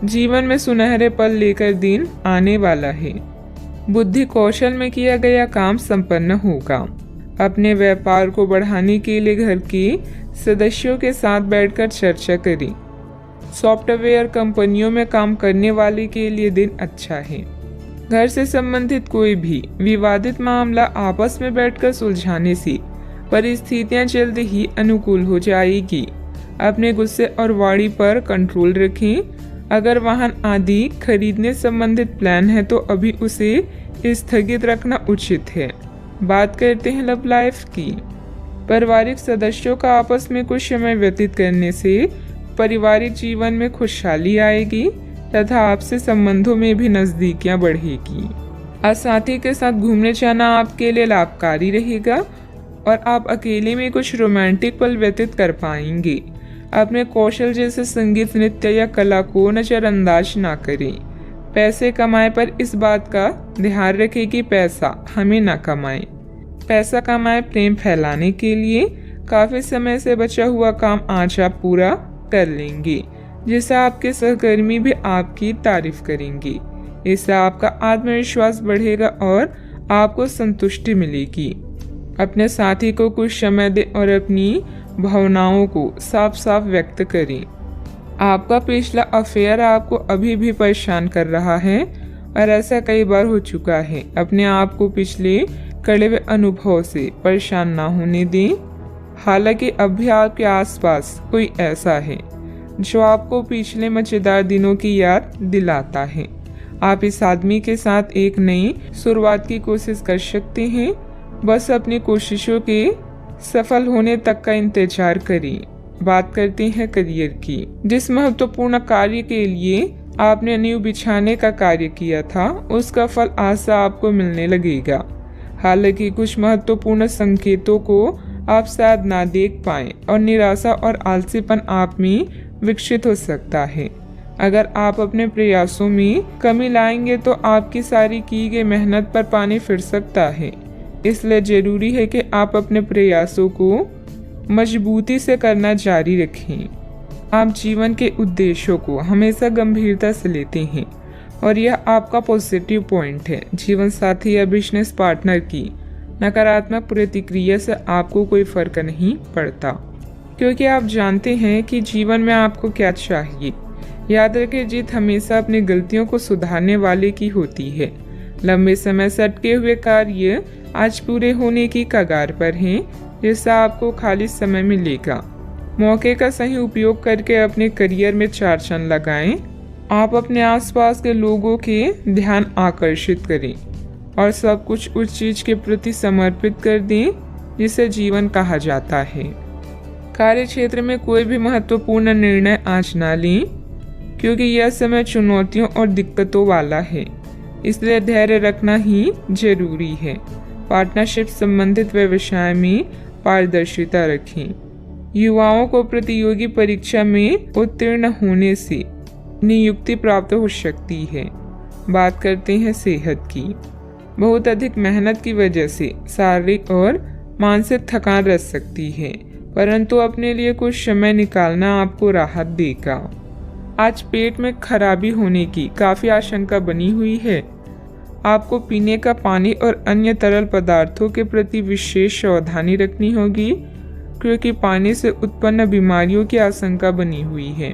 जीवन में सुनहरे पल लेकर दिन आने वाला है। बुद्धि कौशल में किया गया काम संपन्न होगा। अपने व्यापार को बढ़ाने के लिए घर के सदस्यों के साथ बैठकर चर्चा करें। सॉफ्टवेयर कंपनियों में काम करने वाले के लिए दिन अच्छा है। घर से संबंधित कोई भी विवादित मामला आपस में बैठकर सुलझाने से परिस्थितियां जल्द ही अनुकूल हो जाएगी। अपने गुस्से और वाणी पर कंट्रोल रखें। अगर वाहन आदि खरीदने संबंधित प्लान है तो अभी उसे स्थगित रखना उचित है। बात करते हैं लव लाइफ की। पारिवारिक सदस्यों का आपस में कुछ समय व्यतीत करने से पारिवारिक जीवन में खुशहाली आएगी तथा आपसे संबंधों में भी नजदीकियां बढ़ेगी। आज साथी के साथ घूमने जाना आपके लिए लाभकारी रहेगा और आप अकेले में कुछ रोमांटिक पल व्यतीत कर पाएंगे। अपने कौशल जैसे संगीत, नृत्य या कला को नजरअंदाज ना करें। पैसे कमाए पर इस बात का ध्यान रखें कि पैसा हमें ना कमाए। पैसा कमाए प्रेम फैलाने के लिए काफी समय से बचा हुआ काम आज आप पूरा कर लेंगे, जिससे आपके सहकर्मी भी आपकी तारीफ करेंगे। इससे आपका आत्मविश्वास बढ़ेगा और आपको संतुष्टि मिलेगी। अपने साथी को कुछ समय दें और अपनी भावनाओं को साफ साफ व्यक्त करें। आपका पिछला अफेयर आपको अभी भी परेशान कर रहा है और ऐसा कई बार हो चुका है। अपने आप को पिछले कड़े हुए अनुभव से परेशान ना होने दें। हालांकि अब भी आपके आसपास कोई ऐसा है जो आपको पिछले मजेदार दिनों की याद दिलाता है। आप इस आदमी के साथ एक नई शुरुआत की कोशिश कर सकते हैं। बस अपनी कोशिशों के सफल होने तक का इंतजार करें। बात करते हैं करियर की। जिस महत्वपूर्ण कार्य के लिए आपने नींव बिछाने का कार्य किया था उसका फल आज से आपको मिलने लगेगा। हालांकि कुछ महत्वपूर्ण संकेतों को आप शायद ना देख पाएं और निराशा और आलसीपन आप में विकसित हो सकता है। अगर आप अपने प्रयासों में कमी लाएंगे तो आपकी सारी की गई मेहनत पर पानी फिर सकता है। इसलिए जरूरी है कि आप अपने प्रयासों को मजबूती से करना जारी रखें। आप जीवन के उद्देश्यों को हमेशा गंभीरता से लेते हैं और यह आपका पॉजिटिव पॉइंट है। जीवन साथी या बिजनेस पार्टनर की नकारात्मक प्रतिक्रिया से आपको कोई फर्क नहीं पड़ता, क्योंकि आप जानते हैं कि जीवन में आपको क्या चाहिए। याद रखें, जीत हमेशा अपनी गलतियों को सुधारने वाले की होती है। लंबे समय से अटके हुए कार्य आज पूरे होने की कगार पर हैं, जिससे आपको खाली समय मिलेगा। मौके का सही उपयोग करके अपने करियर में 4 चांद लगाएं। आप अपने आसपास के लोगों के ध्यान आकर्षित करें और सब कुछ उस चीज के प्रति समर्पित कर दें जिसे जीवन कहा जाता है। कार्य क्षेत्र में कोई भी महत्वपूर्ण निर्णय आज ना लें, क्योंकि यह समय चुनौतियों और दिक्कतों वाला है, इसलिए धैर्य रखना ही जरूरी है। पार्टनरशिप संबंधित व्यवसाय में पारदर्शिता रखें। युवाओं को प्रतियोगी परीक्षा में उत्तीर्ण होने से नियुक्ति प्राप्त हो सकती है। बात करते हैं सेहत की। बहुत अधिक मेहनत की वजह से शारीरिक और मानसिक थकान रह सकती है, परंतु अपने लिए कुछ समय निकालना आपको राहत देगा। आज पेट में खराबी होने की काफी आशंका बनी हुई है। आपको पीने का पानी और अन्य तरल पदार्थों के प्रति विशेष सावधानी रखनी होगी, क्योंकि पानी से उत्पन्न बीमारियों की आशंका बनी हुई है।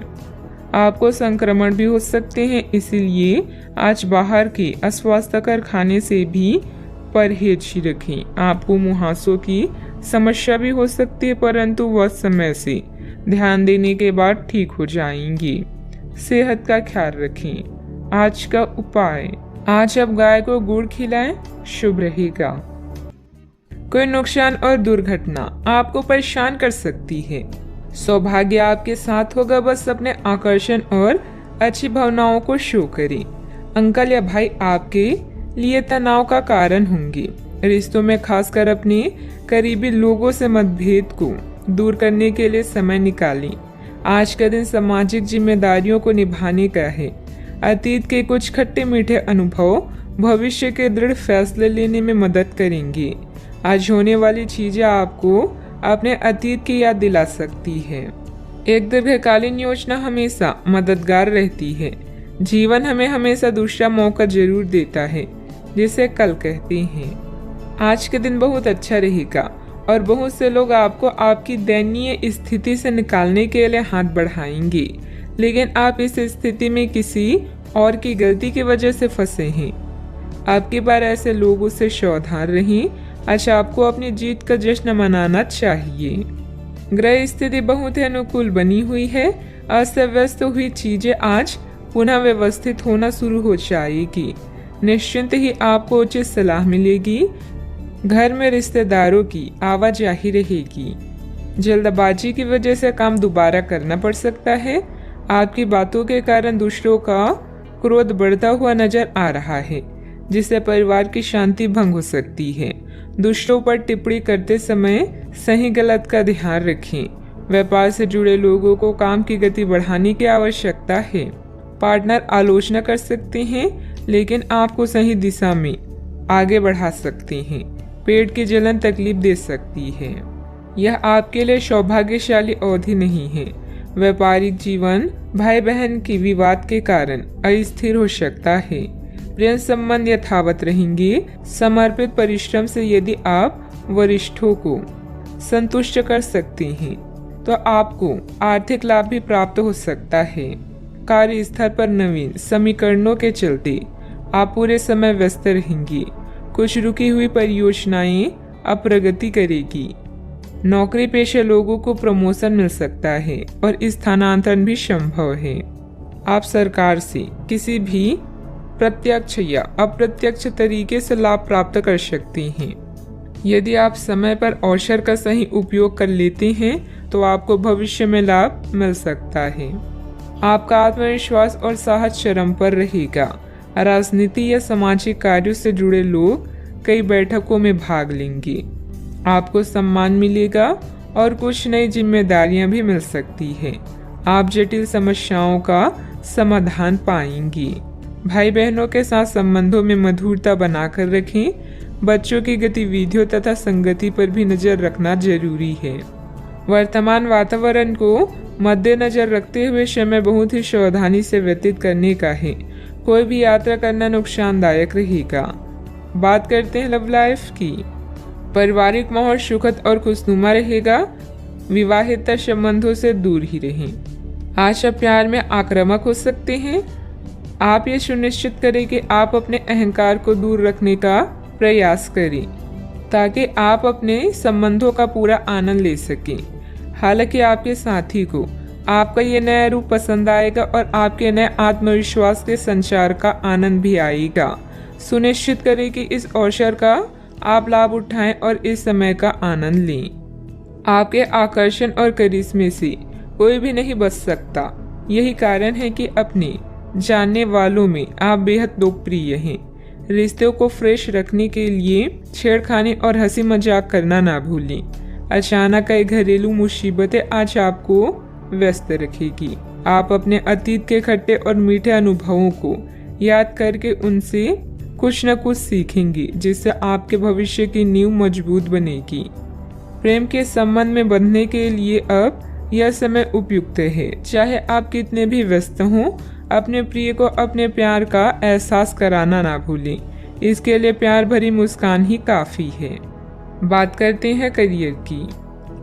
आपको संक्रमण भी हो सकते हैं, इसीलिए आज बाहर के अस्वास्थ्यकर खाने से भी परहेज ही रखें। आपको मुहासों की समस्या भी हो सकती है, परंतु वह समय से ध्यान देने के बाद ठीक हो जाएंगी। सेहत का ख्याल रखें। आज का उपाय, आज आप गाय को गुड़ खिलाएं, शुभ रहेगा। कोई नुकसान और दुर्घटना आपको परेशान कर सकती है। सौभाग्य आपके साथ होगा, बस अपने आकर्षण और अच्छी भावनाओं को शो करें। अंकल या भाई आपके लिए तनाव का कारण होंगे। रिश्तों में खासकर अपने करीबी लोगों से मतभेद को दूर करने के लिए समय निकालें। आज का दिन सामाजिक जिम्मेदारियों को निभाने का है। अतीत के कुछ खट्टे मीठे अनुभव भविष्य के दृढ़ फैसले लेने में मदद करेंगे। आज होने वाली चीजें आपको अपने अतीत की याद दिला सकती है। एक दीर्घकालीन योजना हमेशा मददगार रहती है। जीवन हमें हमेशा दूसरा मौका जरूर देता है, जिसे कल कहते हैं। आज के दिन बहुत अच्छा रहेगा और बहुत से लोग आपको आपकी दयनीय स्थिति से निकालने के लिए हाथ बढ़ाएंगे, लेकिन आप इस स्थिति में किसी और की गलती की वजह से फंसे हैं। आपकी बार ऐसे लोगों से सावधान रहें। आज आपको अपनी जीत का जश्न मनाना चाहिए। ग्रह स्थिति बहुत ही अनुकूल बनी हुई है। अस्त व्यस्त हुई चीजें आज पुनः व्यवस्थित होना शुरू हो जाएगी। निश्चिंत ही आपको उचित सलाह मिलेगी। घर में रिश्तेदारों की आवाजाही रहेगी। जल्दबाजी की वजह से काम दोबारा करना पड़ सकता है। आपकी बातों के कारण दूसरों का क्रोध बढ़ता हुआ नजर आ रहा है, जिससे परिवार की शांति भंग हो सकती है। दूसरों पर टिप्पणी करते समय सही गलत का ध्यान रखें। व्यापार से जुड़े लोगों को काम की गति बढ़ाने की आवश्यकता है। पार्टनर आलोचना कर सकते हैं, लेकिन आपको सही दिशा में आगे बढ़ा सकते हैं। पेट की जलन तकलीफ दे सकती है। यह आपके लिए सौभाग्यशाली अवधि नहीं है। व्यापारिक जीवन भाई बहन की विवाद के कारण अस्थिर हो सकता है। प्रेम संबंध यथावत रहेंगे। समर्पित परिश्रम से यदि आप वरिष्ठों को संतुष्ट कर सकते हैं, तो आपको आर्थिक लाभ भी प्राप्त हो सकता है। कार्यस्थल पर नवीन समीकरणों के चलते आप पूरे समय व्यस्त रहेंगे। कुछ रुकी हुई परियोजनाएं अब प्रगति करेगी। नौकरी पेशे लोगों को प्रमोशन मिल सकता है और स्थानांतरण भी संभव है। आप सरकार से किसी भी प्रत्यक्ष या अप्रत्यक्ष तरीके से लाभ प्राप्त कर सकते हैं। यदि आप समय पर अवसर का सही उपयोग कर लेते हैं, तो आपको भविष्य में लाभ मिल सकता है। आपका आत्मविश्वास और साहस चरम पर रहेगा। राजनीति या सामाजिक कार्यों से जुड़े लोग कई बैठकों में भाग लेंगे। आपको सम्मान मिलेगा और कुछ नई जिम्मेदारियां भी मिल सकती है। आप जटिल समस्याओं का समाधान पाएंगी। भाई बहनों के साथ संबंधों में मधुरता बनाकर रखें। बच्चों की गतिविधियों तथा संगति पर भी नजर रखना जरूरी है। वर्तमान वातावरण को मद्देनजर रखते हुए समय बहुत ही सावधानी से व्यतीत करने का है। कोई भी यात्रा करना नुकसानदायक रहेगा। बात करते हैं लव लाइफ की। पारिवारिक माहौल सुखद और खुशनुमा रहेगा। विवाहित संबंधों से दूर ही रहें। आज आप प्यार में आक्रामक हो सकते हैं। आप ये सुनिश्चित करें कि आप अपने अहंकार को दूर रखने का प्रयास करें ताकि आप अपने संबंधों का पूरा आनंद ले सकें। हालांकि आपके साथी को आपका ये नया रूप पसंद आएगा और आपके नए आत्मविश्वास के संचार का आनंद भी आएगा। सुनिश्चित करें कि इस अवसर का आप लाभ उठाएं और इस समय का आनंद लें। आपके आकर्षण और करिश्मे से कोई भी नहीं बच सकता। यही कारण है कि अपने जानने वालों में आप बेहद लोकप्रिय हैं। रिश्तों को फ्रेश रखने के लिए छेड़खानी और हंसी मजाक करना ना भूलें। अचानक कई घरेलू मुसीबतें आज आपको व्यस्त रखेगी। आप अपने अतीत के खट्टे और मीठे अनुभवों को याद करके उनसे कुछ न कुछ सीखेंगे, जिससे आपके भविष्य की नींव मजबूत बनेगी। प्रेम के संबंध में बंधने के लिए अब यह समय उपयुक्त है। चाहे आप कितने भी व्यस्त हों, अपने प्रिय को अपने प्यार का एहसास कराना ना भूलें। इसके लिए प्यार भरी मुस्कान ही काफी है। बात करते हैं करियर की।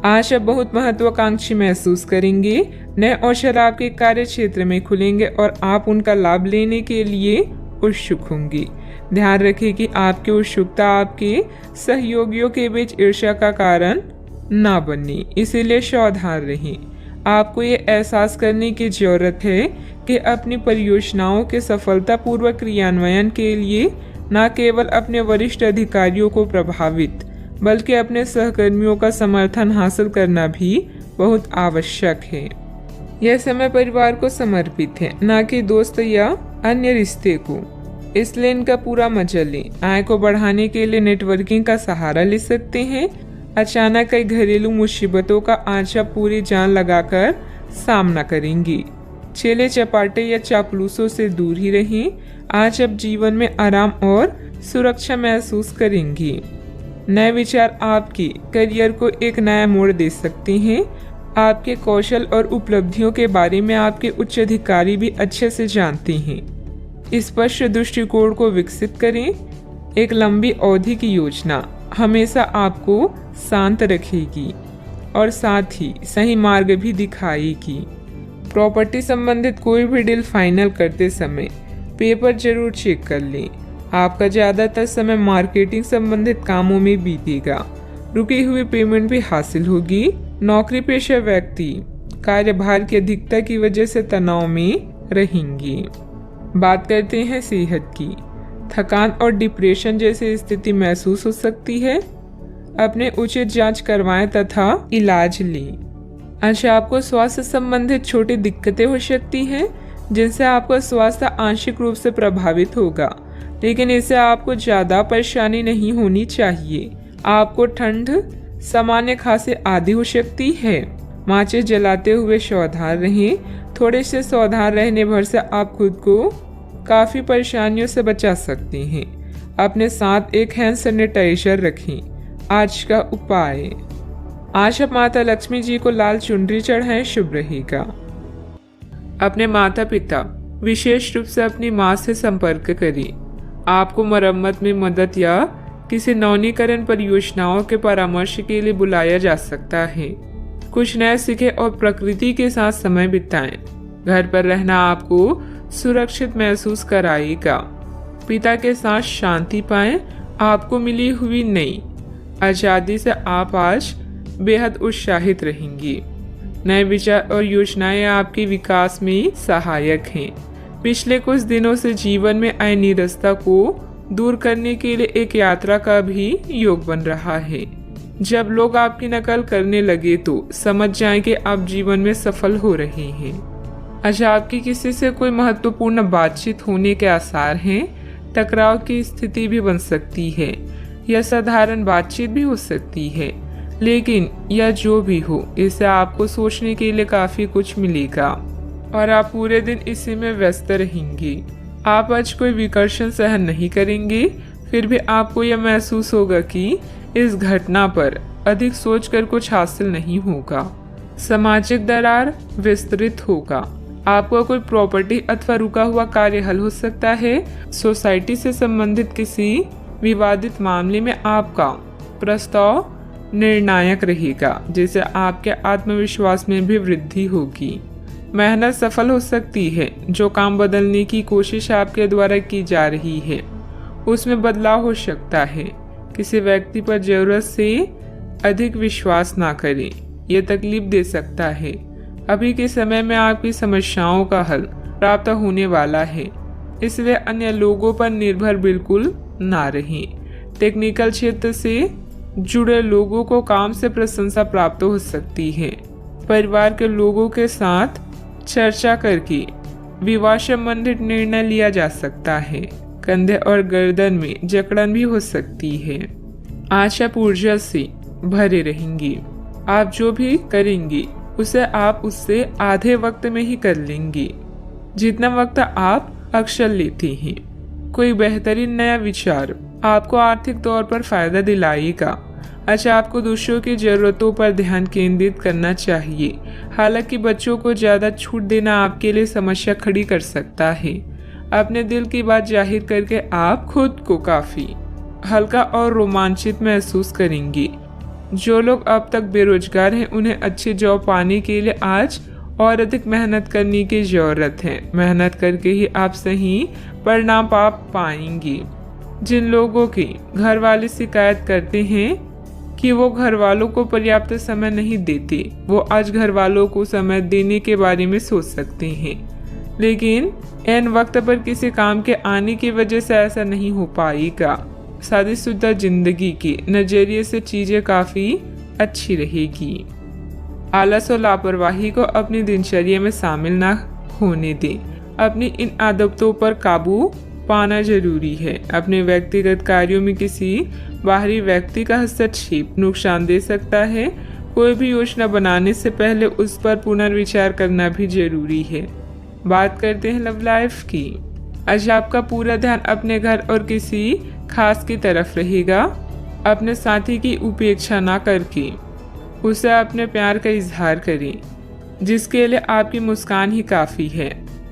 आज आप बहुत महत्वाकांक्षी महसूस करेंगे। नए अवसर आपके कार्य क्षेत्र में खुलेंगे और आप उनका लाभ लेने के लिए उत्सुक होंगे। ध्यान रखें कि आपकी उत्सुकता आपके सहयोगियों के बीच ईर्ष्या का कारण ना बने, इसीलिए सावधान रहें। आपको ये एहसास करने की जरूरत है कि अपनी परियोजनाओं के सफलतापूर्वक क्रियान्वयन के लिए न केवल अपने वरिष्ठ अधिकारियों को प्रभावित बल्कि अपने सहकर्मियों का समर्थन हासिल करना भी बहुत आवश्यक है। यह समय परिवार को समर्पित है, न कि दोस्त या अन्य रिश्ते को, इसलिए इनका पूरा मजा लें। आय को बढ़ाने के लिए नेटवर्किंग का सहारा ले सकते हैं। अचानक कई घरेलू मुसीबतों का आज आप पूरी जान लगाकर सामना करेंगी। चेले चपाटे या चापलूसों से दूर ही रहें। आज आप जीवन में आराम और सुरक्षा महसूस करेंगी। नए विचार आपके करियर को एक नया मोड़ दे सकते हैं। आपके कौशल और उपलब्धियों के बारे में आपके उच्च अधिकारी भी अच्छे से जानते हैं। स्पष्ट दृष्टिकोण को विकसित करें। एक लंबी अवधि की योजना हमेशा आपको शांत रखेगी और साथ ही सही मार्ग भी दिखाएगी। प्रॉपर्टी संबंधित कोई भी डील फाइनल करते समय पेपर जरूर चेक कर लें। आपका ज्यादातर समय मार्केटिंग संबंधित कामों में बीतेगा। रुकी हुई पेमेंट भी हासिल होगी। नौकरी पेशा व्यक्ति कार्यभार की अधिकता की वजह से तनाव में रहेंगे। बात करते हैं सेहत की। थकान और डिप्रेशन जैसी स्थिति महसूस हो सकती है। अपने उचित जांच करवाएं तथा इलाज लें। अच्छा, आपको स्वास्थ्य संबंधित छोटी दिक्कतें हो सकती हैं जिनसे आपका स्वास्थ्य आंशिक रूप से प्रभावित होगा, लेकिन इससे आपको ज्यादा परेशानी नहीं होनी चाहिए। आपको ठंड, सामान्य खांसी आदि हो सकती है। माचिस जलाते हुए सावधान रहें। थोड़े से सावधान रहने भर से आप खुद को काफी परेशानियों से बचा सकते हैं। अपने साथ एक हैंड सैनिटाइजर रखें। आज का उपाय, आज आप माता लक्ष्मी जी को लाल चुनरी चढ़ाएं, शुभ रहेगा। अपने माता पिता, विशेष रूप से अपनी माँ से संपर्क करें। आपको मरम्मत में मदद या किसी नवीनीकरण परियोजनाओं के परामर्श के लिए बुलाया जा सकता है। कुछ नया सीखें और प्रकृति के साथ समय बिताएं। घर पर रहना आपको सुरक्षित महसूस कराएगा। पिता के साथ शांति पाएं। आपको मिली हुई नई आजादी से आप आज बेहद उत्साहित रहेंगी। नए विचार और योजनाएं आपके विकास में सहायक हैं। पिछले कुछ दिनों से जीवन में आई निरस्ता को दूर करने के लिए एक यात्रा का भी योग बन रहा है। जब लोग आपकी नकल करने लगे तो समझ जाएं कि आप जीवन में सफल हो रहे हैं। अच्छा, आपकी किसी से कोई महत्वपूर्ण बातचीत होने के आसार हैं। टकराव की स्थिति भी बन सकती है। यह साधारण बातचीत भी हो सकती है, लेकिन यह जो भी हो, इससे आपको सोचने के लिए काफी कुछ मिलेगा और आप पूरे दिन इसी में व्यस्त रहेंगे। आप आज कोई विकर्षण सहन नहीं करेंगे, फिर भी आपको यह महसूस होगा कि इस घटना पर अधिक सोचकर कुछ हासिल नहीं होगा। सामाजिक दरार विस्तृत होगा। आपको कोई प्रॉपर्टी अथवा रुका हुआ कार्य हल हो सकता है। सोसाइटी से संबंधित किसी विवादित मामले में आपका प्रस्ताव निर्णायक रहेगा, जिससे आपके आत्मविश्वास में भी वृद्धि होगी। मेहनत सफल हो सकती है। जो काम बदलने की कोशिश आपके द्वारा की जा रही है उसमें बदलाव हो सकता है। किसी व्यक्ति पर जरूरत से अधिक विश्वास ना करें, यह तकलीफ दे सकता है। अभी के समय में आपकी समस्याओं का हल प्राप्त होने वाला है, इसलिए अन्य लोगों पर निर्भर बिल्कुल ना रहें। टेक्निकल क्षेत्र से जुड़े लोगों को काम से प्रशंसा प्राप्त हो सकती है। परिवार के लोगों के साथ चर्चा करके विवाह संबंधित निर्णय लिया जा सकता है। कंधे और गर्दन में जकड़न भी हो सकती है। आज आप ऊर्जा से भरे रहेंगे। आप जो भी करेंगे उसे आप उससे आधे वक्त में ही कर लेंगे, जितना वक्त आप अक्सर लेते हैं। कोई बेहतरीन नया विचार आपको आर्थिक तौर पर फायदा दिलाएगा। अच्छा, आपको दूसरों की जरूरतों पर ध्यान केंद्रित करना चाहिए। हालांकि बच्चों को ज्यादा छूट देना आपके लिए समस्या खड़ी कर सकता है। अपने दिल की बात जाहिर करके आप खुद को काफी हल्का और रोमांचित महसूस करेंगे। जो लोग अब तक बेरोजगार हैं उन्हें अच्छी जॉब पाने के लिए आज और अधिक मेहनत करने की जरूरत है। मेहनत करके ही आप सही परिणाम पा पाएंगे। जिन लोगों के घर वाले शिकायत करते हैं कि वो घर वालों को पर्याप्त समय नहीं देते, वो आज घर वालों को समय देने के बारे में सोच सकते हैं। लेकिन ऐन वक्त पर किसी काम के आने की वजह से ऐसा नहीं हो पाएगा। शादीशुदा जिंदगी के नजरिए से चीजें काफी अच्छी रहेगी। आलस और लापरवाही को अपनी दिनचर्या में शामिल ना होने दें। अपनी इन आदतों पर काबू पाना जरूरी है। अपने व्यक्तिगत कार्यों में किसी बाहरी व्यक्ति का हस्तक्षेप नुकसान दे सकता है। कोई भी योजना बनाने से पहले उस पर पुनर्विचार करना भी जरूरी है। बात करते हैं लव लाइफ की। आज आपका पूरा ध्यान अपने घर और किसी खास की तरफ रहेगा। अपने साथी की उपेक्षा ना करके उसे अपने प्यार का इजहार करें, जिसके लिए आपकी मुस्कान ही काफी है।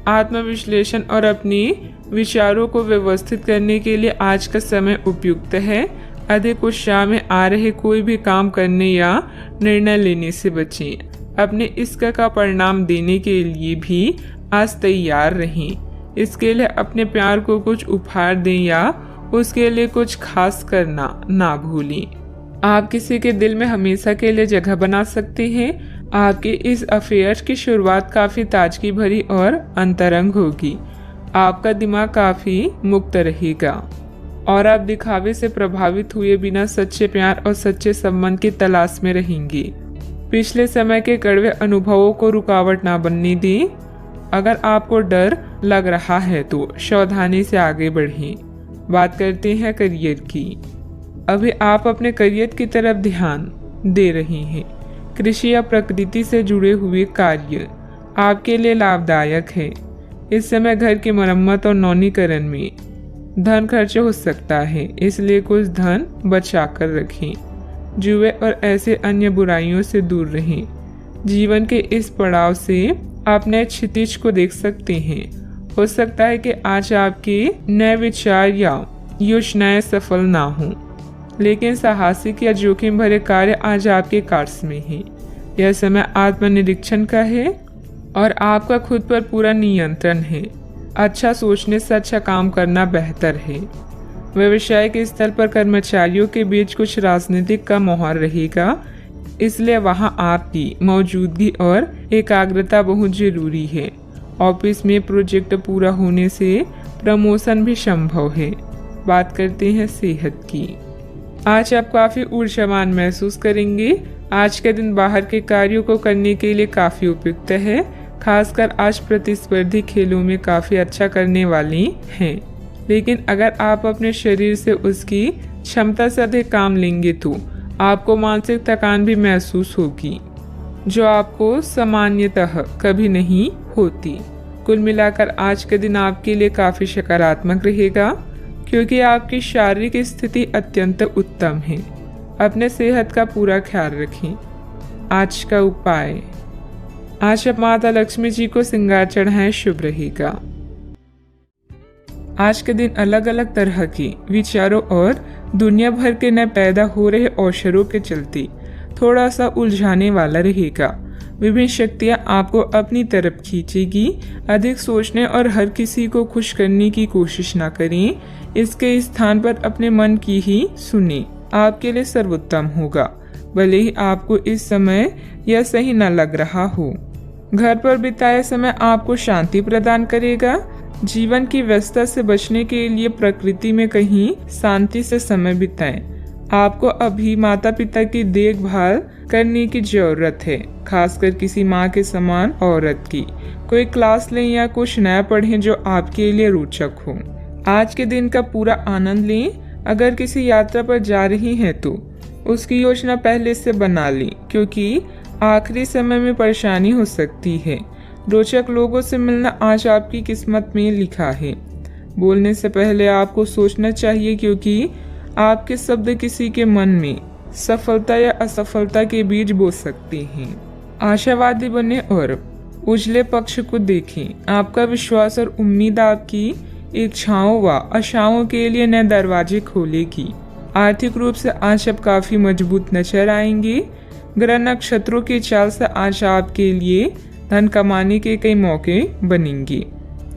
आत्मविश्लेषण और अपनी विचारों को व्यवस्थित करने के लिए आज का समय उपयुक्त है। अधिक उत्साह में आ रहे कोई भी काम करने या निर्णय लेने से बचें। अपने इश्क का परिणाम देने के लिए भी आज तैयार रहें। इसके लिए अपने प्यार को कुछ उपहार दें या उसके लिए कुछ खास करना ना भूलें। आप किसी के दिल में हमेशा के लिए जगह बना सकते हैं। आपके इस अफेयर की शुरुआत काफी ताजगी भरी और अंतरंग होगी। आपका दिमाग काफी मुक्त रहेगा और आप दिखावे से प्रभावित हुए बिना सच्चे प्यार और सच्चे संबंध की तलाश में रहेंगे। पिछले समय के कड़वे अनुभवों को रुकावट ना बनने दें। अगर आपको डर लग रहा है तो सावधानी से आगे बढ़ें। बात करते हैं करियर की। अभी आप अपने करियर की तरफ ध्यान दे रहे हैं। कृषि या प्रकृति से जुड़े हुए कार्य आपके लिए लाभदायक है। इस समय घर की मरम्मत और नवीनीकरण में धन खर्च हो सकता है, इसलिए कुछ धन बचा कर रखें। जुए और ऐसे अन्य बुराइयों से दूर रहें। जीवन के इस पड़ाव से आप नए क्षितिज को देख सकते हैं। हो सकता है कि आज आपके नए विचार या योजनाएं सफल ना हों, लेकिन साहसिक या जोखिम भरे कार्य आज आपके कार्य में है। यह समय आत्मनिरीक्षण का है और आपका खुद पर पूरा नियंत्रण है। अच्छा सोचने से अच्छा काम करना बेहतर है। व्यवसायिक स्तर पर कर्मचारियों के बीच कुछ राजनीतिक का माहौल रहेगा, इसलिए वहां आपकी मौजूदगी और एकाग्रता बहुत जरूरी है। ऑफिस में प्रोजेक्ट पूरा होने से प्रमोशन भी संभव है। बात करते हैं सेहत की। आज आप काफी ऊर्जावान महसूस करेंगे। आज के दिन बाहर के कार्यों को करने के लिए काफी उपयुक्त है। खासकर आज प्रतिस्पर्धी खेलों में काफी अच्छा करने वाली हैं। लेकिन अगर आप अपने शरीर से उसकी क्षमता से अधिक काम लेंगे तो आपको मानसिक थकान भी महसूस होगी, जो आपको सामान्यतः कभी नहीं होती। कुल मिलाकर आज के दिन आपके लिए काफ़ी सकारात्मक रहेगा, क्योंकि आपकी शारीरिक स्थिति अत्यंत उत्तम है। अपने सेहत का पूरा ख्याल रखें। आज का उपाय, आज आप माता लक्ष्मी जी को श्रृंगार चढ़ाएं, शुभ रहेगा। आज के दिन अलग अलग तरह के विचारों और दुनिया भर के नए पैदा हो रहे अवसरों के चलते थोड़ा सा उलझाने वाला रहेगा। विभिन्न शक्तियां आपको अपनी तरफ खींचेगी। अधिक सोचने और हर किसी को खुश करने की कोशिश ना करें। इसके स्थान पर अपने मन की ही सुने, आपके लिए सर्वोत्तम होगा, भले ही आपको इस समय यह सही न लग रहा हो। घर पर बिताया समय आपको शांति प्रदान करेगा। जीवन की व्यस्तता से बचने के लिए प्रकृति में कहीं शांति से समय बिताएं। आपको अभी माता पिता की देखभाल करने की जरूरत है, खासकर किसी माँ के समान औरत की। कोई क्लास लें या कुछ नया पढ़ें जो आपके लिए रोचक हो। आज के दिन का पूरा आनंद लें। अगर किसी यात्रा पर जा रही हैं तो उसकी योजना पहले से बना लें, क्योंकि आखिरी समय में परेशानी हो सकती है। रोचक लोगों से मिलना आज आपकी किस्मत में लिखा है। बोलने से पहले आपको सोचना चाहिए, क्योंकि आपके शब्द किसी के मन में सफलता या असफलता के बीज बो सकते हैं। आशावादी बने और उजले पक्ष को देखें। आपका विश्वास और उम्मीद आपकी इच्छाओं व आशाओं के लिए नए दरवाजे खोलेगी। आर्थिक रूप से आज आप काफी मजबूत नजर आएंगे। ग्रह नक्षत्रों की चाल से आज आपके लिए धन कमाने के कई मौके बनेंगे।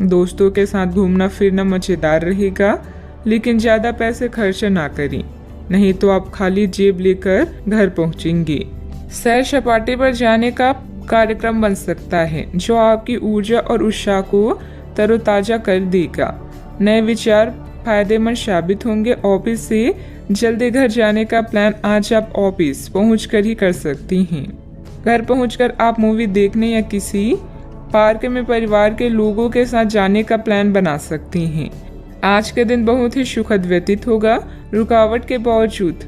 दोस्तों के साथ घूमना फिरना मजेदार रहेगा, लेकिन ज्यादा पैसे खर्च ना करें, नहीं तो आप खाली जेब लेकर घर पहुंचेंगे। सैर सपाटे पर जाने का कार्यक्रम बन सकता है, जो आपकी ऊर्जा और उत्साह को तरोताजा कर देगा। नए विचार फायदेमंद साबित होंगे। ऑफिस से जल्दी घर जाने का प्लान आज आप ऑफिस पहुंचकर ही कर सकती हैं। घर पहुंचकर आप मूवी देखने या किसी पार्क में परिवार के लोगों के साथ जाने का प्लान बना सकती हैं। आज के दिन बहुत ही सुखद व्यतीत होगा। रुकावट के बावजूद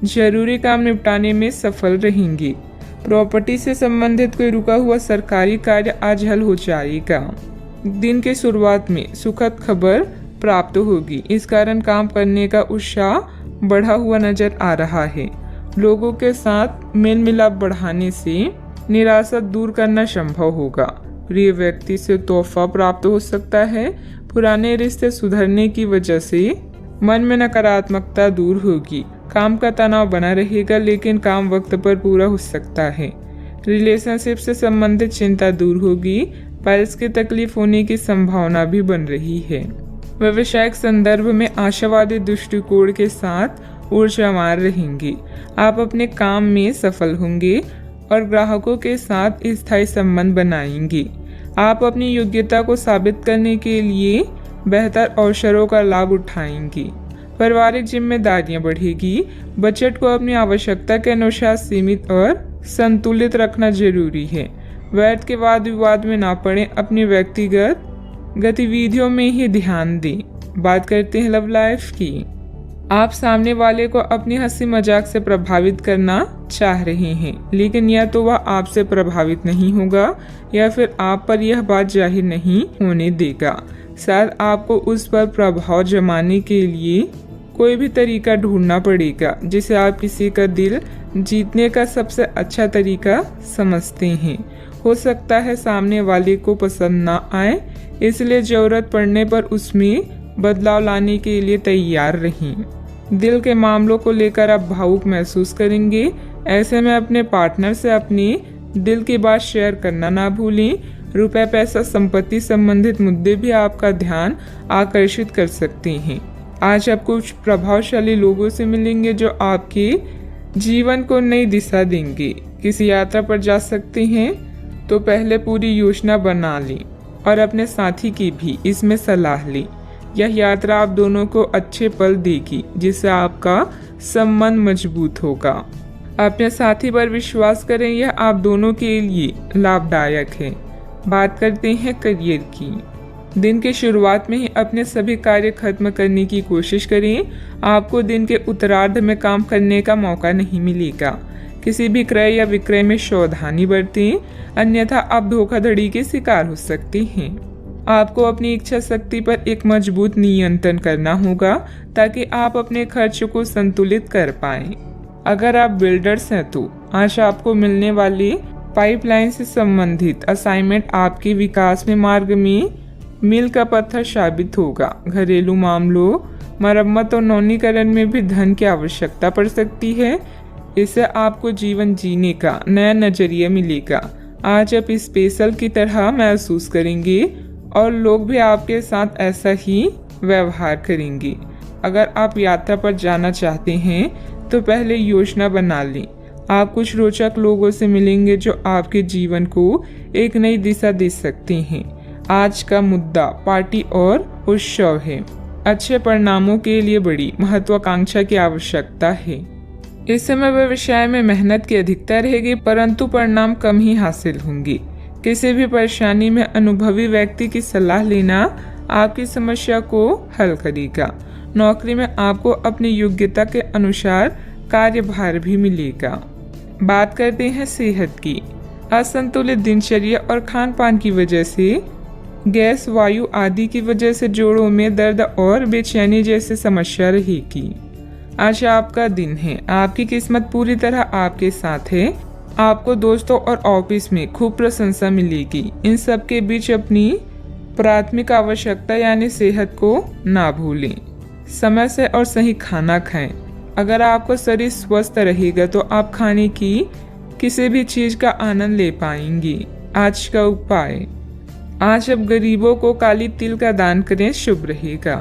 जरूरी काम निपटाने में सफल रहेंगी। प्रॉपर्टी से संबंधित कोई रुका हुआ सरकारी कार्य आज हल हो जाएगा। दिन की शुरुआत में सुखद खबर प्राप्त होगी, इस कारण काम करने का उत्साह बढ़ा हुआ नजर आ रहा है। लोगों के साथ मेल मिलाप बढ़ाने से निराशा दूर करना संभव होगा। प्रिय व्यक्ति से तोहफा प्राप्त हो सकता है। पुराने रिश्ते सुधरने की वजह से मन में नकारात्मकता दूर होगी। काम का तनाव बना रहेगा, लेकिन काम वक्त पर पूरा हो सकता है। रिलेशनशिप से संबंधित चिंता दूर होगी। पाइल्स की तकलीफ होने की संभावना भी बन रही है। व्यवसायिक संदर्भ में आशावादी दृष्टिकोण के साथ ऊर्जावान रहेंगे। आप अपने काम में सफल होंगे और ग्राहकों के साथ स्थायी संबंध बनाएंगे। आप अपनी योग्यता को साबित करने के लिए बेहतर अवसरों का लाभ उठाएंगे। पारिवारिक जिम्मेदारियां बढ़ेगी। बजट को अपनी आवश्यकता के अनुसार सीमित और संतुलित रखना जरूरी है। व्यर्थ के वाद विवाद में ना पड़े। अपनी व्यक्तिगत गतिविधियों में ही ध्यान दें। बात करते हैं लव लाइफ की। आप सामने वाले को अपनी हंसी मजाक से प्रभावित करना चाह रहे हैं, लेकिन या तो वह आपसे प्रभावित नहीं होगा या फिर आप पर यह बात जाहिर नहीं होने देगा। शायद आपको उस पर प्रभाव जमाने के लिए कोई भी तरीका ढूंढना पड़ेगा, जिसे आप किसी का दिल जीतने का सबसे अच्छा तरीका समझते हैं। हो सकता है सामने वाले को पसंद ना आए, इसलिए जरूरत पड़ने पर उसमें बदलाव लाने के लिए तैयार रहें। दिल के मामलों को लेकर आप भावुक महसूस करेंगे। ऐसे में अपने पार्टनर से अपने दिल की बात शेयर करना ना भूलें। रुपए पैसा संपत्ति संबंधित मुद्दे भी आपका ध्यान आकर्षित कर सकते हैं। आज आप कुछ प्रभावशाली लोगों से मिलेंगे जो आपके जीवन को नई दिशा देंगे। किसी यात्रा पर जा सकते हैं तो पहले पूरी योजना बना लें और अपने साथी की भी इसमें सलाह लें। यह यात्रा आप दोनों को अच्छे पल देगी, जिससे आपका संबंध मजबूत होगा। अपने साथी पर विश्वास करें, यह आप दोनों के लिए लाभदायक है। बात करते हैं करियर की। दिन की शुरुआत में ही अपने सभी कार्य खत्म करने की कोशिश करें। आपको दिन के उत्तरार्ध में काम करने का मौका नहीं मिलेगा। किसी भी क्रय या विक्रय में सावधानी बरतें, अन्यथा आप धोखाधड़ी के शिकार हो सकते हैं। आपको अपनी इच्छा शक्ति पर एक मजबूत नियंत्रण करना होगा ताकि आप अपने खर्च को संतुलित कर पाएं। अगर आप बिल्डर्स हैं तो आज आपको मिलने वाली पाइपलाइन से संबंधित असाइनमेंट आपके विकास में मार्ग में मील का पत्थर साबित होगा। घरेलू मामलों, मरम्मत और नवीनीकरण में भी धन की आवश्यकता पड़ सकती है। इससे आपको जीवन जीने का नया नजरिया मिलेगा। आज आप स्पेशल की तरह महसूस करेंगे और लोग भी आपके साथ ऐसा ही व्यवहार करेंगे। अगर आप यात्रा पर जाना चाहते हैं तो पहले योजना बना लें। आप कुछ रोचक लोगों से मिलेंगे जो आपके जीवन को एक नई दिशा दे सकते हैं। आज का मुद्दा पार्टी और उत्सव है। अच्छे परिणामों के लिए बड़ी महत्वाकांक्षा की आवश्यकता है। इस समय व्यवसाय में मेहनत की अधिकता रहेगी, परंतु परिणाम कम ही हासिल होंगे। किसी भी परेशानी में अनुभवी व्यक्ति की सलाह लेना आपकी समस्या को हल करेगा। नौकरी में आपको अपनी योग्यता के अनुसार कार्यभार भी मिलेगा। बात करते हैं सेहत की। असंतुलित दिनचर्या और खान पान की वजह से गैस, वायु आदि की वजह से जोड़ों में दर्द और बेचैनी जैसी समस्या रहेगी। आज आपका दिन है। आपकी किस्मत पूरी तरह आपके साथ है। आपको दोस्तों और ऑफिस में खूब प्रशंसा मिलेगी। इन सब के बीच अपनी प्राथमिक आवश्यकता यानी सेहत को ना भूलें। समय से और सही खाना खाएं। अगर आपका शरीर स्वस्थ रहेगा तो आप खाने की किसी भी चीज का आनंद ले पाएंगे। आज का उपाय, आज आप गरीबों को काली तिल का दान करें, शुभ रहेगा।